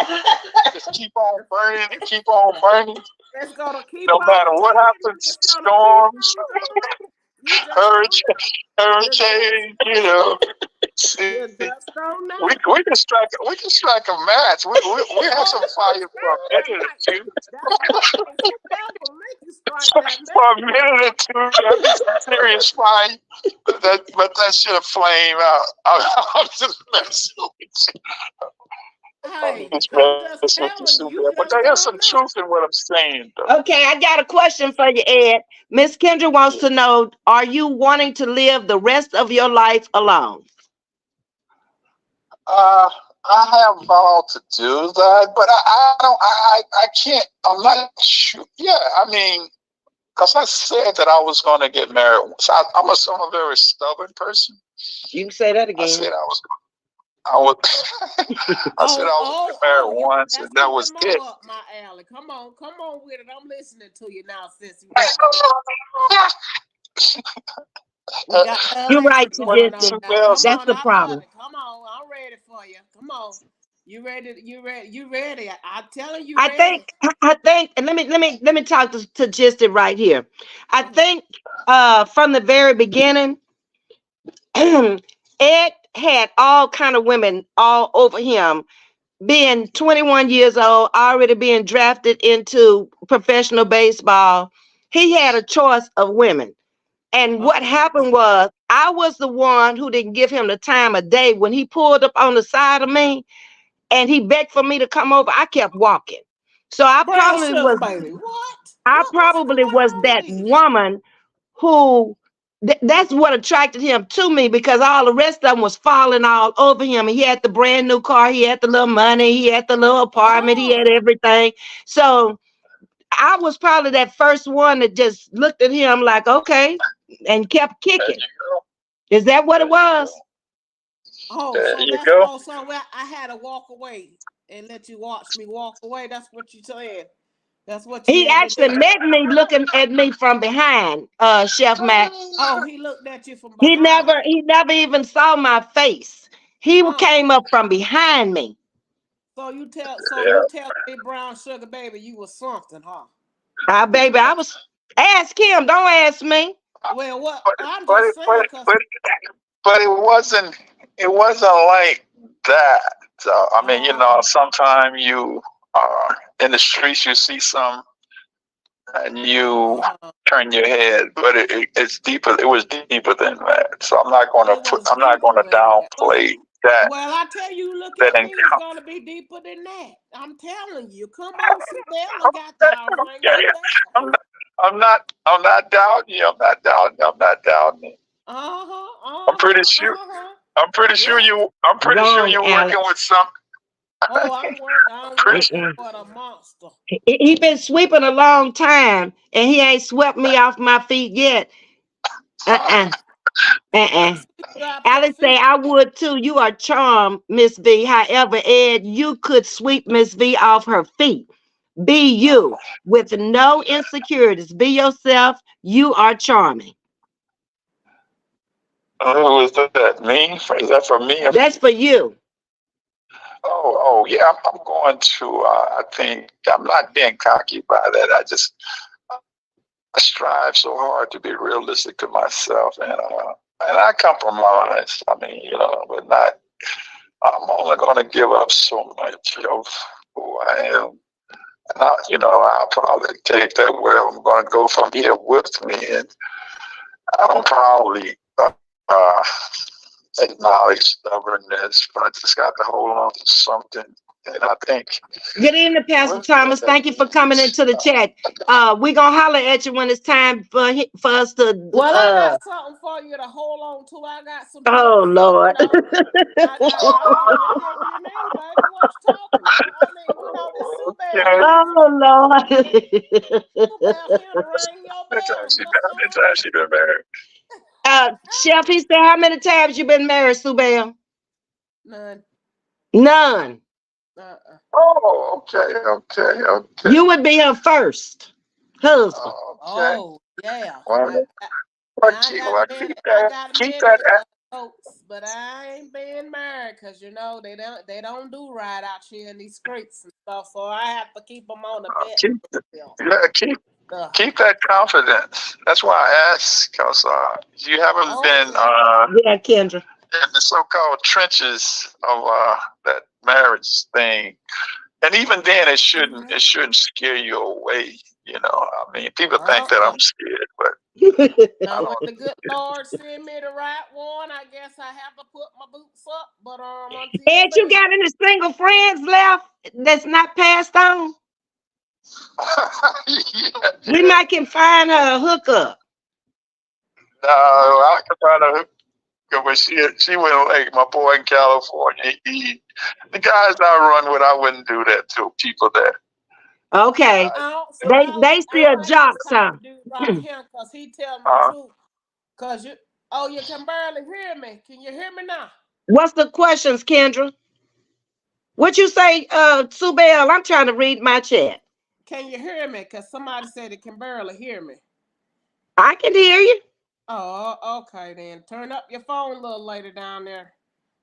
just keep on burning and keep on burning. It's gonna keep No on matter what burning. happens, It's gonna keep storms, on burning. You just don't know. hurricane, you know. You just don't know. We can strike a match. We have some fire for a minute or two. That's right. That will make you strike that For a match. minute or two, that'd be some serious fire. But that should have flame out. I'm just messing with you. Hey, I'm just I'm just messing with telling you, you, you but just there is some don't know. truth in what I'm saying, though. Okay, I got a question for you, Ed. Miss Kendra wants to know, are you wanting to live the rest of your life alone? I have vowed to do that, but I don't. I can't. I'm not sure. Yeah, I mean, because I said that I was going to get married. So I'm a very stubborn person. You can say that I again. said I was. I said I was going to get married once, and that was it. Up my alley. Come on with it. I'm listening to you now, since you got You're right, going on. Justin. Well, That's the problem. Come on, I'm ready for you. Come on. You ready? You ready? I'm telling you. I think, and let me talk to Justin right here. I think from the very beginning, Ed had all kind of women all over him. Being 21 years old, already being drafted into professional baseball, he had a choice of women. And what happened was, I was the one who didn't give him the time of day. When he pulled up on the side of me and he begged for me to come over, I kept walking. So I probably was, baby. What? I What's probably going was on that with this? woman who, that's what attracted him to me, because all the rest of them was falling all over him. He had the brand new car, he had the little money, he had the little apartment, he had everything. So I was probably that first one that just looked at him like, okay, and kept kicking. Is that what it was? Oh, there so you that's go. so I had to walk away and let you watch me walk away. That's what you said. That's what you He had to actually do. met me looking at me from behind, Chef Max. Oh, he looked at you from behind. He never even saw my face. He came up from behind me. So you tell me, brown sugar baby, you was something, huh? Baby, I was, ask him, don't ask me. Well, what I'm But just saying, but it wasn't like that. I mean, you know, sometimes you in the streets you see some and you turn your head, but it's deeper. It was deeper than that. So I'm not going to downplay that. well, I tell you, look That at me, it's gonna be deeper than that. I'm telling you. Come on, Sibella got the ring your bell. I'm not doubting you. I'm not doubting you. I'm pretty sure. I'm pretty sure you're working with some. Oh, I'm working for the monster. He been sweeping a long time, and he ain't swept me off my feet yet. Alice say, I would too. You are charmed, Ms.V. However, Ed, you could sweep Ms.V off her feet. Be you with no insecurities. Be yourself. You are charming. Who is that? Me? Is that for me? That's for you. Oh, yeah. I'm going to. I think I'm not being cocky by that. I strive so hard to be realistic to myself, and I compromise. I mean, you know, but not. I'm only going to give up so much of who I am. And I'll probably take that where I'm going to go from here with me, and I don't probably acknowledge stubbornness, but I just got to hold on to something. And I think. Good evening, Pastor Thomas. Thank you for coming into the chat. We're going to holler at you when it's time for us to. Well, I got something for you to hold on to. I got some. Oh, Lord. I mean, what's talking? I mean, this Oh, Lord. It's actually been married. Chef, he said, how many times you been married, Sue Bell? None. None. Oh, okay. You would be her first husband. Okay. Oh, yeah. Well, Now I got keep I that, got keep many that. folks, but I ain't been married because you know they don't do right out here in these streets and stuff. So I have to keep them on the bet. Keep, Still. yeah, keep that confidence. That's why I asked, because you haven't been Okay. Yeah, Kendra. in the so-called trenches of that marriage thing. And even then, it shouldn't scare you away. You know, I mean, people think that I'm scared, but I Now when don't. the good Lord send me the right one, I guess I have to put my boots up. But until Ed, you then, got any single friends left that's not passed on? Yeah. We might can find her a hookup. No, I could find a hooker, but she wouldn't like my boy in California. The guys I run with, I wouldn't do that to people that. Okay. so They I'll still jocks, talk huh? to dude right here because he telling the truth. Cause you can barely hear me. Can you hear me now? What's the questions, Kendra? What you say, Sue Bell? I'm trying to read my chat. Can you hear me? Cause somebody said it can barely hear me. I can hear you. Oh, okay then. Turn up your phone a little later down there.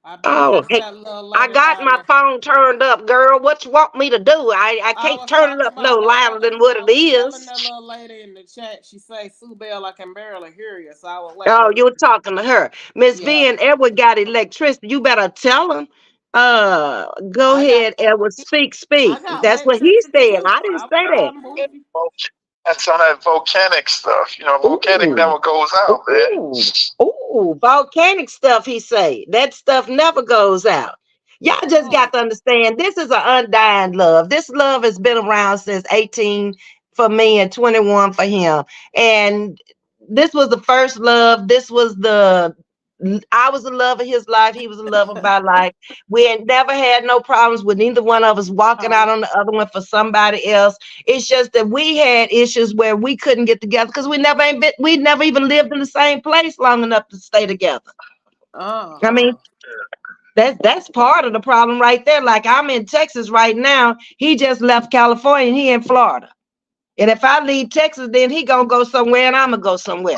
I believe Oh, that's hey, that little I lady got down my there. phone turned up, girl. What you want me to do? I I can't was turn it talking up no about louder than what I it was telling is. that little lady in the chat. She say, Sue Bell, I can barely hear you. So I was letting Oh, her. you're talking to her. Miss Yeah, V and Edward got electricity. You better tell them. Go I got ahead, Edward. I Speak. got That's what he electricity said. too. I didn't I say that. movie. That's on that volcanic stuff. You know, volcanic Ooh. never goes out, man. Ooh, volcanic stuff, he say. That stuff never goes out. Y'all just Oh, got to understand this is an undying love. This love has been around since 18 for me and 21 for him. And this was the first love. I was the love of his life. He was the love of my life. We had never had no problems with neither one of us walking out on the other one for somebody else. It's just that we had issues where we couldn't get together because we never even lived in the same place long enough to stay together. I mean, that's part of the problem right there. Like I'm in Texas right now. He just left California and he in Florida. And if I leave Texas, then he gonna go somewhere and I'm gonna go somewhere.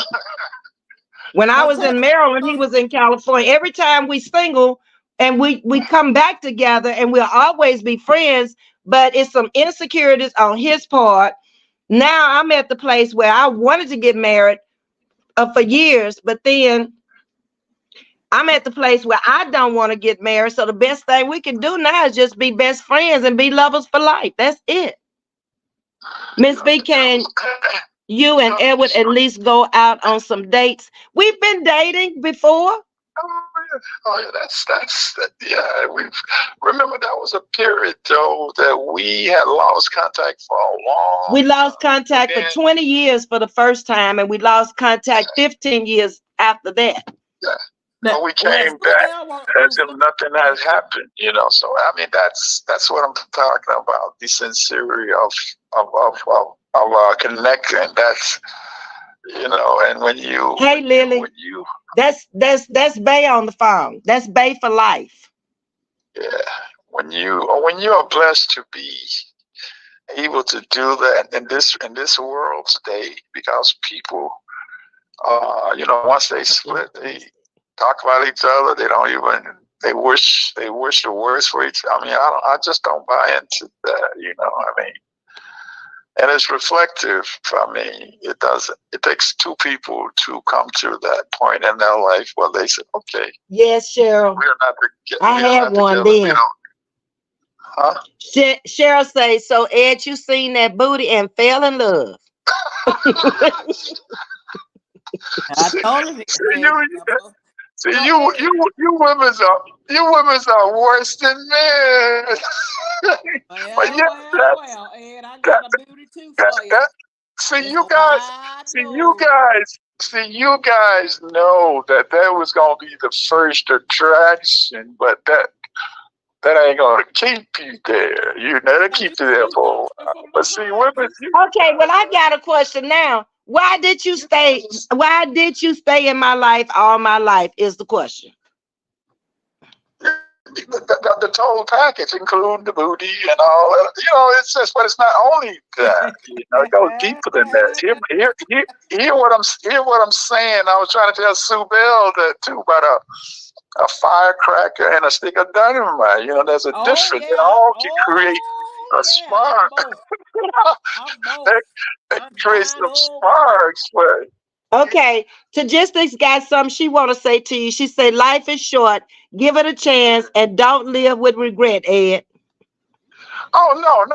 When I but was in Texas, Maryland, he was in California. Every time we single and we come back together and we'll always be friends, but it's some insecurities on his part. Now I'm at the place where I wanted to get married for years, but then I'm at the place where I don't want to get married. So the best thing we can do now is just be best friends and be lovers for life. That's it. Miss V, can you and Edward at least go out on some dates? We've been dating before. Oh yeah, yeah. We remember that was a period though that we had lost contact for a long. We lost contact for 20 years for the first time, and we lost contact 15 years after that. Yeah. But we came back as if nothing has happened, you know. So I mean, that's what I'm talking about. The sincerity of connecting. That's and when you hey Lily, that's Bay on the phone. That's Bay for life. Yeah, when you are blessed to be able to do that in this world today, because people, once they split, they talk about each other. They don't even. They wish the worst for each. I mean, I just don't buy into that. I mean, and it's reflective. I mean, it doesn't. It takes two people to come to that point in their life where they say, "Okay, yes, Cheryl, we are not together." I had one then. Huh? Cheryl say, so Ed, you seen that booty and fell in love. I told him. You women are worse than men. Well, Ed, I got a booty too for you. You guys know that was gonna be the first attraction, but that ain't gonna keep you there. That'll keep you there for a while. But see, women. Okay, well, I got a question now. Why did you stay? Why did you stay in my life all my life? Is the question. the total package, including the booty and all that. It's just, but it's not only that. It goes deeper than that. Hear what I'm saying. I was trying to tell Sue Bell that too about a firecracker and a stick of dynamite. There's a difference. It all can create a spark. That creates some sparks, but. Okay, Tajista's got something she want to say to you. She said, life is short. Give it a chance and don't live with regret, Ed. Oh, no.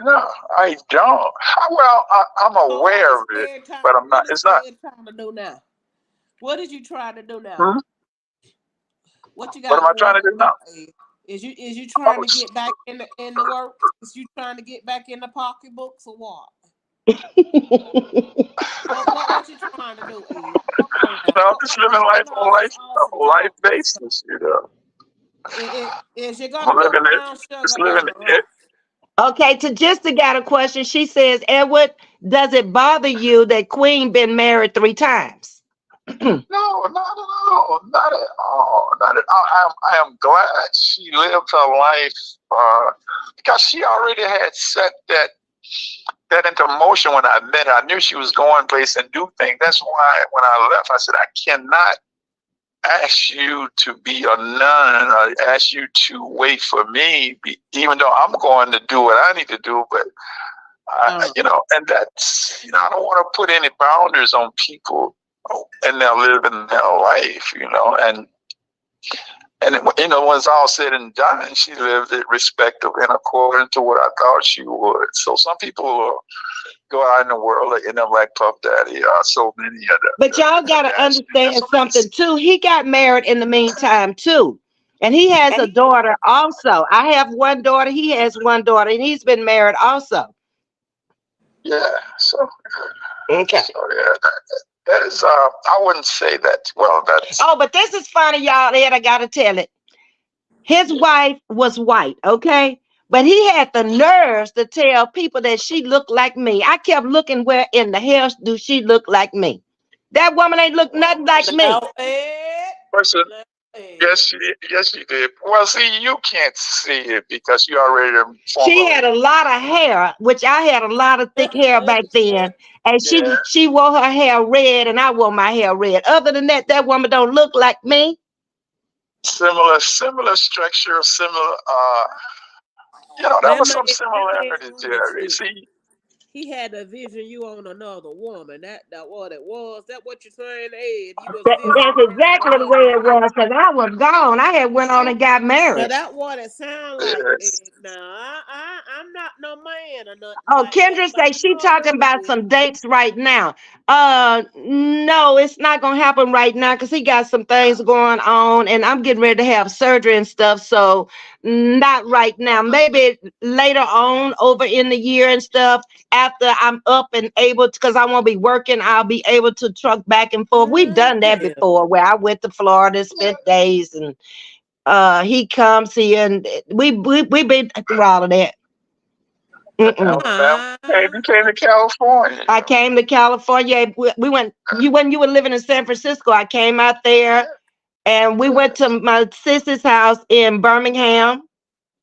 No, I don't. Well, I'm aware of it, but I'm not. It's not. Trying to do now? What did you try to do now? Hmm? What you got? What am I trying to do now? Is you trying to get back in the work? Is you trying to get back in the pocketbooks or what? What you trying to do, Ed? I'm just living life on life basis, Is you gonna go down, sugar? Okay, Tajista got a question. She says, Edward, does it bother you that Queen been married 3 times? No, not at all. Not at all. Not at all. I am glad she lived her life because she already had set that into motion when I met her. I knew she was going place and do things. That's why when I left, I said, I cannot ask you to be a nun or ask you to wait for me, even though I'm going to do what I need to do. But, and that's, I don't want to put any boundaries on people and they're living their life, and when it's all said and done, she lived it respectful and according to what I thought she would. So some people will go out in the world and them like Puff Daddy. So many of them. But y'all got to understand something too. He got married in the meantime too. And he has a daughter also. I have one daughter. He has one daughter, and he's been married also. Yeah. So. Okay. So yeah. That is, I wouldn't say that. Well, that's. Oh, but this is funny, y'all. Ed, I got to tell it. His wife was white, okay? But he had the nerves to tell people that she looked like me. I kept looking, where in the hell do she look like me? That woman ain't look nothing like me. Person. Yes, she did. Well, see, you can't see it because you already. She had a lot of hair, which I had a lot of thick hair back then, and she wore her hair red, and I wore my hair red. Other than that, that woman don't look like me. Similar structure, similar. There was some similarities there. See. He had a vision you on another woman. That what it was. That what you're saying, Ed? That's exactly the way it was, because I was gone. I had went on and got married. So that what it sounds like. Yes. Now I'm not no man or nothing. Oh, Kendra say she talking about some dates right now. No, it's not gonna happen right now because he got some things going on, and I'm getting ready to have surgery and stuff. So not right now. Maybe later on, over in the year and stuff. After I'm up and able to, because I won't be working, I'll be able to truck back and forth. We've done that before, where I went to Florida, spent days, and he comes here, and we been through all of that. You came to California. I came to California. We went. When you were living in San Francisco, I came out there, and we went to my sister's house in Birmingham.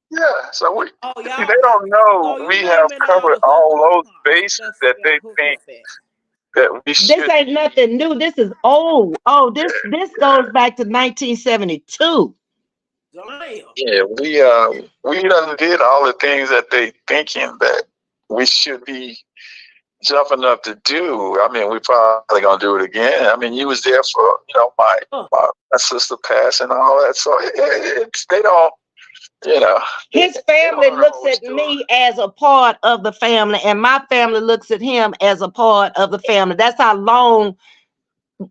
Yeah, so they don't know we have covered all those bases that they think that we should. This ain't nothing new. This is old. Oh, this goes back to 1972. Yeah, we done did all the things that they thinking that we should be jumping up to do. I mean, we probably gonna do it again. I mean, you was there for my sister passing and all that. So they don't. His family looks at me as a part of the family, and my family looks at him as a part of the family. That's how long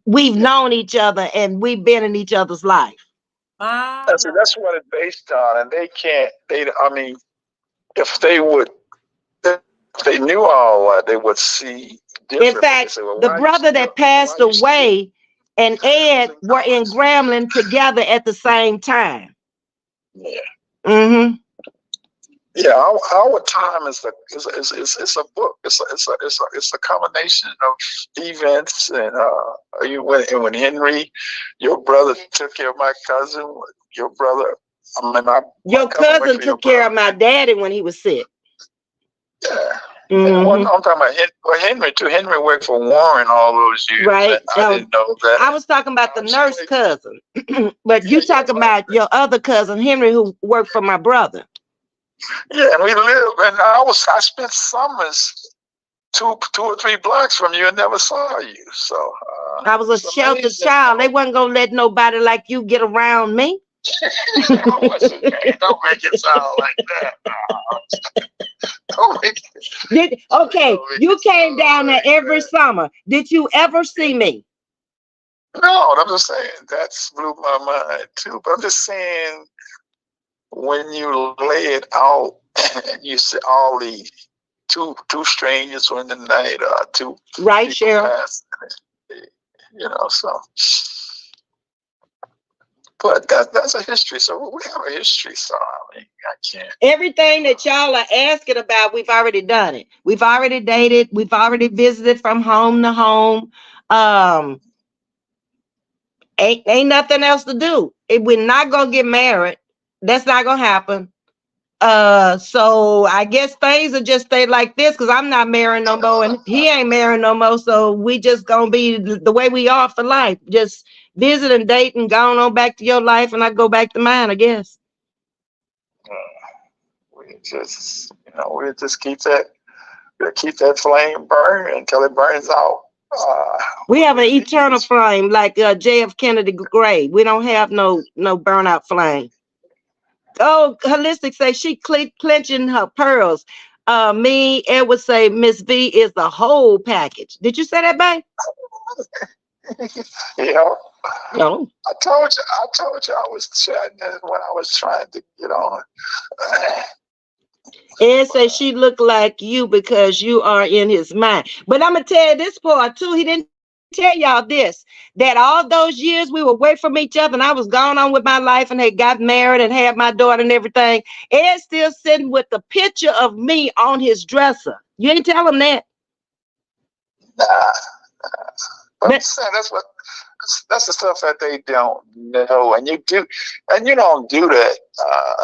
we've known each other, and we've been in each other's life. That's what it's based on, and they can't. I mean, if they knew all that, they would see different. In fact, the brother that passed away and Ed were in Grambling together at the same time. Yeah. Mm-hmm. Yeah, our time is it's a book. It's a combination of events and when Henry, your brother took care of my cousin. Your brother, I mean Your cousin took care of my daddy when he was sick. Yeah. Well, I'm talking about Henry too. Henry worked for Warren all those years. Right. I didn't know that. I was talking about the nurse cousin, but you talking about your other cousin Henry who worked for my brother. Yeah, and we lived, and I spent summers 2 or 3 blocks from you and never saw you. So I was a sheltered child. They wasn't gonna let nobody like you get around me. Don't make it sound like that. Don't make it. Okay, you came down there every summer. Did you ever see me? No, I'm just saying that's blew my mind too. But I'm just saying when you lay it out, and you see all the two strangers in the night, two right, Cheryl. So. But that's a history. So we have a history. So I mean, I can't. Everything that y'all are asking about, we've already done it. We've already dated. We've already visited from home to home. Ain't nothing else to do. We're not gonna get married. That's not gonna happen. So I guess things will just stay like this because I'm not marrying no more and he ain't marrying no more. So we just gonna be the way we are for life. Just visit and date and go on back to your life and I go back to mine, I guess. We just keep that flame burning until it burns out. We have an eternal flame like J.F. Kennedy grave. We don't have no burnout flame. Oh, Holistic say she clenching her pearls. Me, Ed would say Ms.V is the whole package. Did you say that, babe? Yeah. No. I told you I was chatting when I was trying to get on. Ed say she looked like you because you are in his mind. But I'm gonna tell you this part too. He didn't tell y'all this, that all those years we were away from each other and I was going on with my life and had got married and had my daughter and everything. Ed's still sitting with the picture of me on his dresser. You ain't tell him that? Nah. I'm saying that's the stuff that they don't know, and you don't do that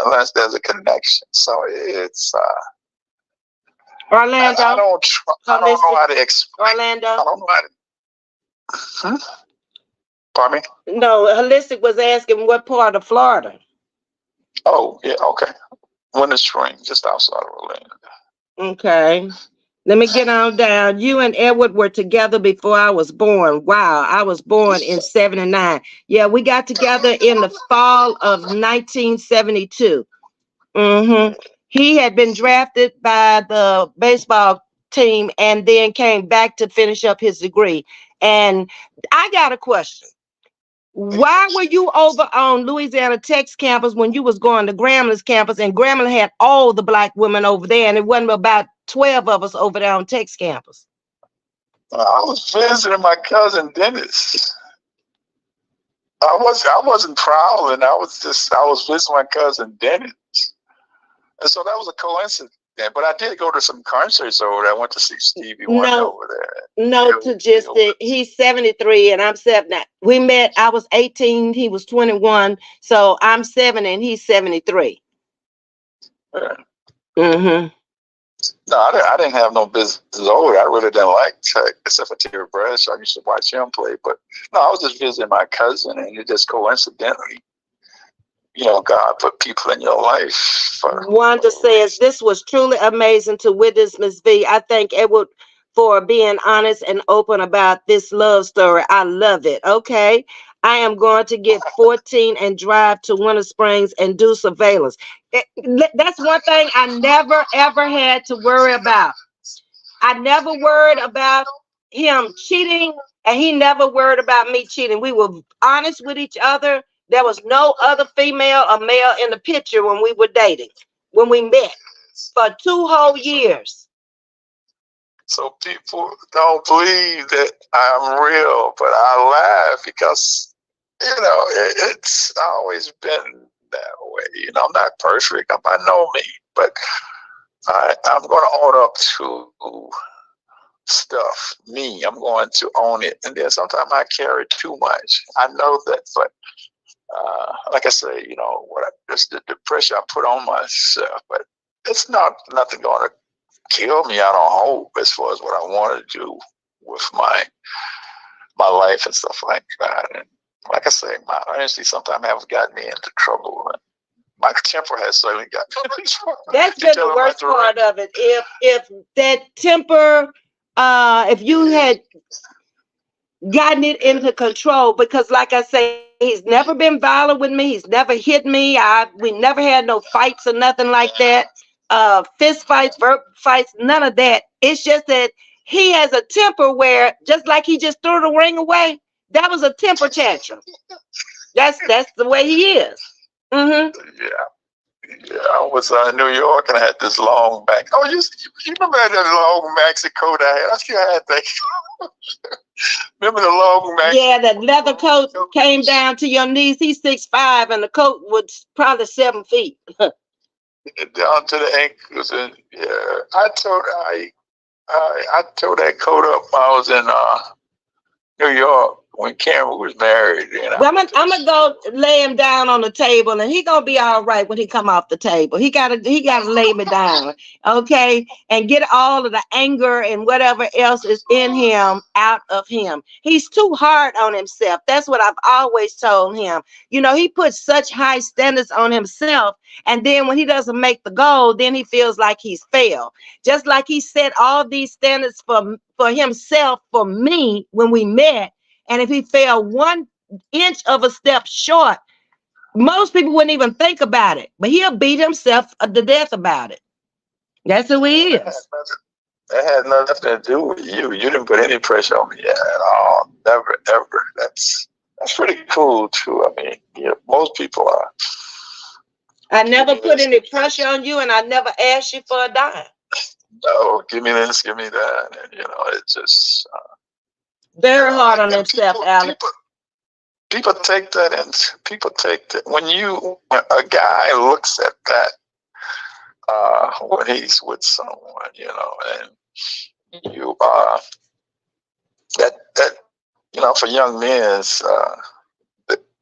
unless there's a connection. So it's Orlando. I don't know how to explain. Orlando. I don't know how to. Huh? Pardon me? No, Holistic was asking what part of Florida. Oh, yeah, okay. Winter Spring, just outside of Orlando. Okay. Let me get on down. You and Edward were together before I was born. Wow, I was born in 79. Yeah, we got together in the fall of 1972. He had been drafted by the baseball team and then came back to finish up his degree. And I got a question. Why were you over on Louisiana Tech's campus when you was going to Gramblin's campus and Grambling had all the black women over there and it wasn't about 12 of us over there on Tech's campus? I was visiting my cousin Dennis. I wasn't prowling. I was visiting my cousin Dennis. And so that was a coincidence. But I did go to some concerts over there. I went to see Stevie Wonder over there. No, he's 73 and I'm 7. We met, I was 18, he was 21. So I'm 7 and he's 73. Yeah. No, I didn't have no business over there. I really didn't like Tech, except for Terry Bradshaw. I used to watch him play. But no, I was just visiting my cousin and it just coincidentally, God put people in your life. Wanda says, this was truly amazing to witness, Ms.V. I thank Edward for being honest and open about this love story. I love it. Okay. I am going to get 14 and drive to Winter Springs and do surveillance. That's one thing I never, ever had to worry about. I never worried about him cheating and he never worried about me cheating. We were honest with each other. There was no other female or male in the picture when we were dating, when we met for 2 whole years. So people don't believe that I'm real, but I laugh because, it's always been that way. I'm not perfect by no means. But I'm going to own up to stuff. I'm going to own it. And then sometimes I carry too much. I know that, but like I say, it's the pressure I put on myself. But it's nothing going to kill me, I don't hope, as far as what I want to do with my life and stuff like that. And like I say, my honesty sometimes have gotten me into trouble. And my temper has certainly gotten me into trouble. That's been the worst part of it. If that temper, if you had gotten it into control, because like I say, he's never been violent with me. He's never hit me. We never had no fights or nothing like that. Fist fights, verbal fights, none of that. It's just that he has a temper where, just like he just threw the ring away, that was a temper tantrum. That's the way he is. Mm-hmm. Yeah, I was in New York and I had this long back. Oh, you remember that long maxi coat I had? I still had that. Remember the long maxi? Yeah, that leather coat came down to your knees. He's 6'5", and the coat was probably 7 feet. Down to the ankles, and yeah, I tore that coat up when I was in New York when Cameron was married. Well, I'm gonna go lay him down on the table, and he gonna be all right when he come off the table. He gotta lay me down, okay, and get all of the anger and whatever else is in him out of him. He's too hard on himself. That's what I've always told him. He puts such high standards on himself, and then when he doesn't make the goal, then he feels like he's failed. Just like he set all these standards for himself for me when we met. And if he fell 1 inch of a step short, most people wouldn't even think about it. But he'll beat himself to death about it. That's who he is. That had nothing to do with you. You didn't put any pressure on me at all. Never, ever. That's pretty cool too. I mean, most people are. I never put any pressure on you, and I never asked you for a dime. No, give me this, give me that, and it's just. Very hard on himself, Alex. People take that, and people take that when a guy looks at that when he's with someone, and you that for young men,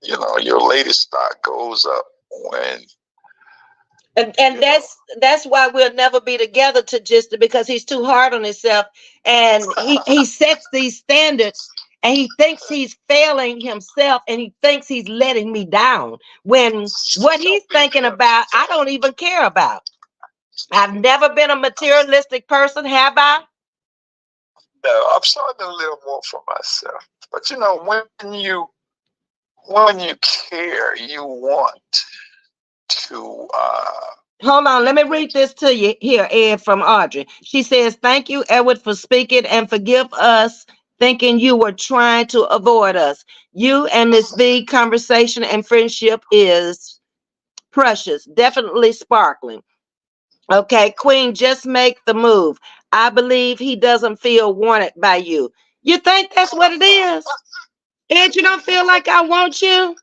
your latest stock goes up when. And that's why we'll never be together, because he's too hard on himself, and he sets these standards, and he thinks he's failing himself, and he thinks he's letting me down, when what he's thinking about I don't even care about. I've never been a materialistic person, have I? No, I'm starting to live more for myself. But when you care, you want to hold on, let me read this to you here, Ed, from Audrey. She says, "Thank you, Edward, for speaking, and forgive us thinking you were trying to avoid us. You and Ms.V conversation and friendship is precious, definitely sparkling. Okay, Queen, just make the move. I believe he doesn't feel wanted by you." You think that's what it is? Ed, you don't feel like I want you?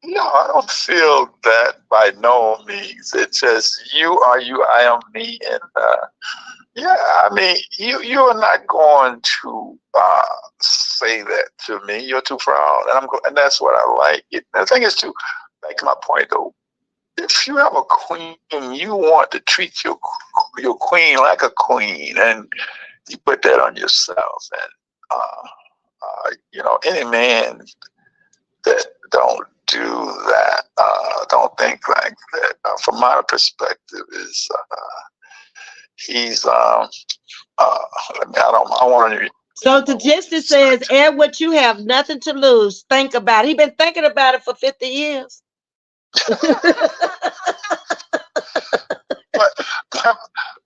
No, I don't feel that by no means. It's just you are you, I am me, and I mean, you are not going to say that to me. You're too proud, and that's what I like. The thing is, to make my point though, if you have a queen, you want to treat your queen like a queen, and you put that on yourself. And any man that don't do that, don't think like that, from my perspective, is he's I want to. So the justice says, Edward, you have nothing to lose. Think about it. He's been thinking about it for 50 years.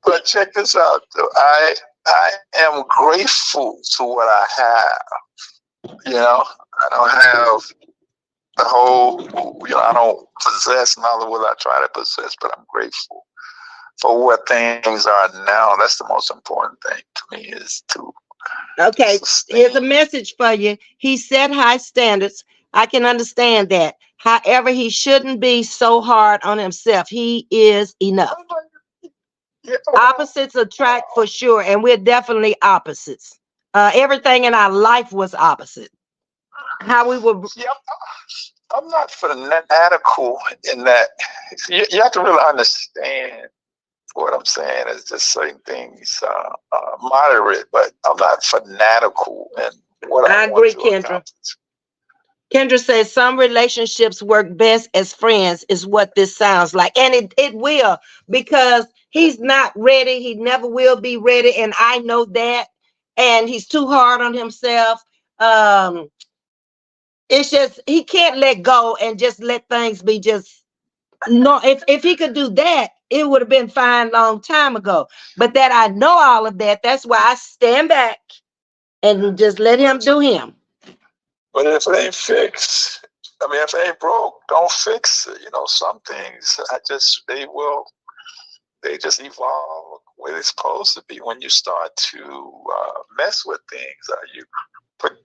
but check this out, though. I am grateful to what I have. I don't have the whole, I don't possess none of what I try to possess, but I'm grateful for what things are now. That's the most important thing to me, is to. Okay, here's a message for you. He set high standards, I can understand that. However, he shouldn't be so hard on himself. He is enough. Yeah, Opposites attract for sure, and we're definitely opposites. Everything in our life was opposite. How we were. see, I'm not fanatical in that. You have to really understand what I'm saying. Is just certain things moderate, but I'm not fanatical in what I I want agree, to Kendra. accomplish. Kendra says some relationships work best as friends, is what this sounds like. And it will, because he's not ready. He never will be ready. And I know that. And he's too hard on himself. Um, it's just he can't let go and just let things be just no. If he could do that, it would have been fine long time ago. But that I know all of that. That's why I stand back and just let him do him. But if it ain't fixed, I mean, if it ain't broke, don't fix it. Some things they just evolve where they're supposed to be when you start to mess with things. You put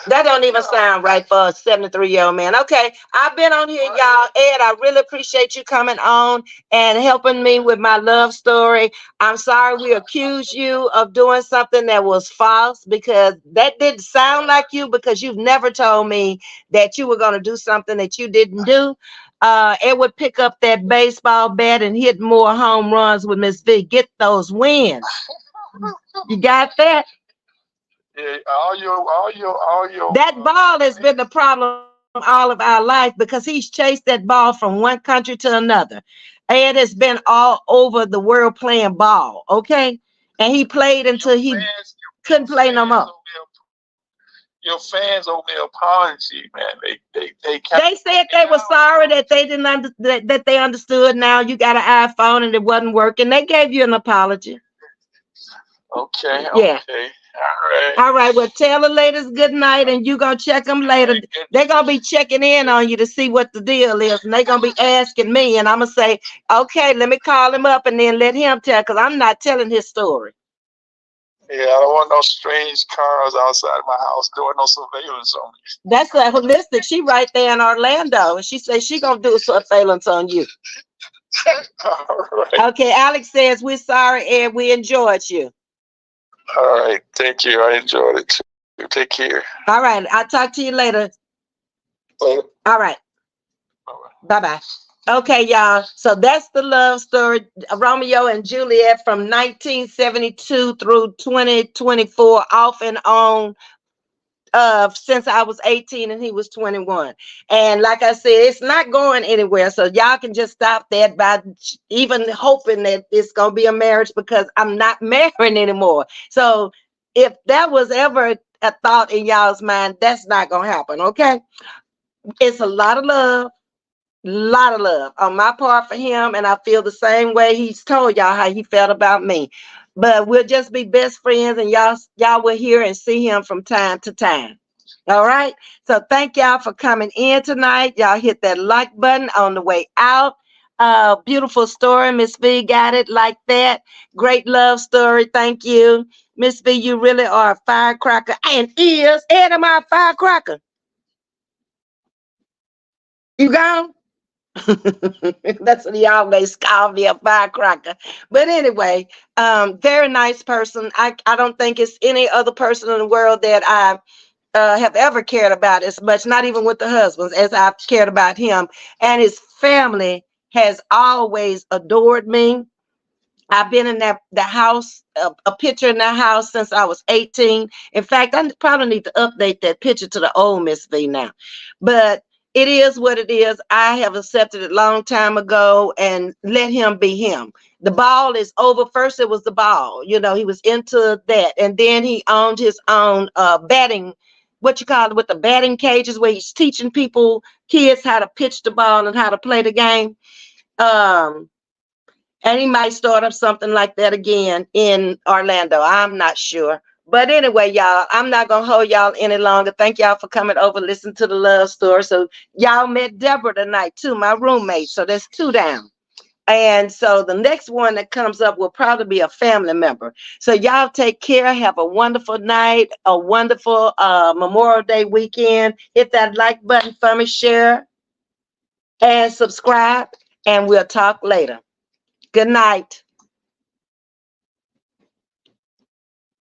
That don't even sound right for a 73-year-old man. Okay, I've been on here, y'all. Ed, I really appreciate you coming on and helping me with my love story. I'm sorry we accused you of doing something that was false, because that didn't sound like you, because you've never told me that you were going to do something that you didn't do. Ed would pick up that baseball bat and hit more home runs with Ms.V. Get those wins. You got that? yeah, all your That ball has been the problem all of our life, because he's chased that ball from one country to another. Ed has been all over the world playing ball, okay? And he played until he couldn't play no more. Your fans owe me an apology, man. They They said they were sorry that they didn't that they understood. Now you got an iPhone and it wasn't working. They gave you an apology. Okay, Yeah. okay. All right. All right. Well, tell the ladies good night, and you gonna check them later. They're gonna be checking in on you to see what the deal is, and they're gonna be asking me, and I'm gonna say, okay, let me call him up and then let him tell, because I'm not telling his story. Yeah, I don't want no strange cars outside my house doing no surveillance on me. That's a holistic. She right there in Orlando, and she says she gonna do surveillance on you. All right. Okay. Alex says we're sorry, Ed. We enjoyed you. All right. Thank you. I enjoyed it too. Take care. All right. I'll talk to you later. Later. All right. Bye-bye. Bye-bye. Okay, y'all. So that's the love story, Romeo and Juliet, from 1972 through 2024, off and on, since I was 18 and he was 21. And like I said, it's not going anywhere. So y'all can just stop that by even hoping that it's gonna be a marriage, because I'm not marrying anymore. So if that was ever a thought in y'all's mind, that's not gonna happen. Okay. It's a lot of love on my part for him, and I feel the same way he's told y'all how he felt about me. But we'll just be best friends, and y'all will hear and see him from time to time. All right. So thank y'all for coming in tonight. Y'all hit that like button on the way out. Beautiful story. Ms.V got it like that. Great love story. Thank you. Ms.V, you really are a firecracker. And is Ed, am I a firecracker? You gone? That's what he always called me, a firecracker. But anyway, very nice person. I don't think it's any other person in the world that I have ever cared about as much, not even with the husbands, as I've cared about him. And his family has always adored me. I've been in the house, a picture in that house since I was 18. In fact, I probably need to update that picture to the old Ms.V now. But it is what it is. I have accepted it a long time ago and let him be him. The ball is over. First, it was the ball. He was into that. And then he owned his own batting, what you call it, with the batting cages, where he's teaching kids how to pitch the ball and how to play the game. And he might start up something like that again in Orlando. I'm not sure. But anyway, y'all, I'm not going to hold y'all any longer. Thank y'all for coming over, listen to the love story. So y'all met Deborah tonight, too, my roommate. So that's 2 down. And so the next one that comes up will probably be a family member. So y'all take care. Have a wonderful night, a wonderful Memorial Day weekend. Hit that like button for me, share, and subscribe. And we'll talk later. Good night.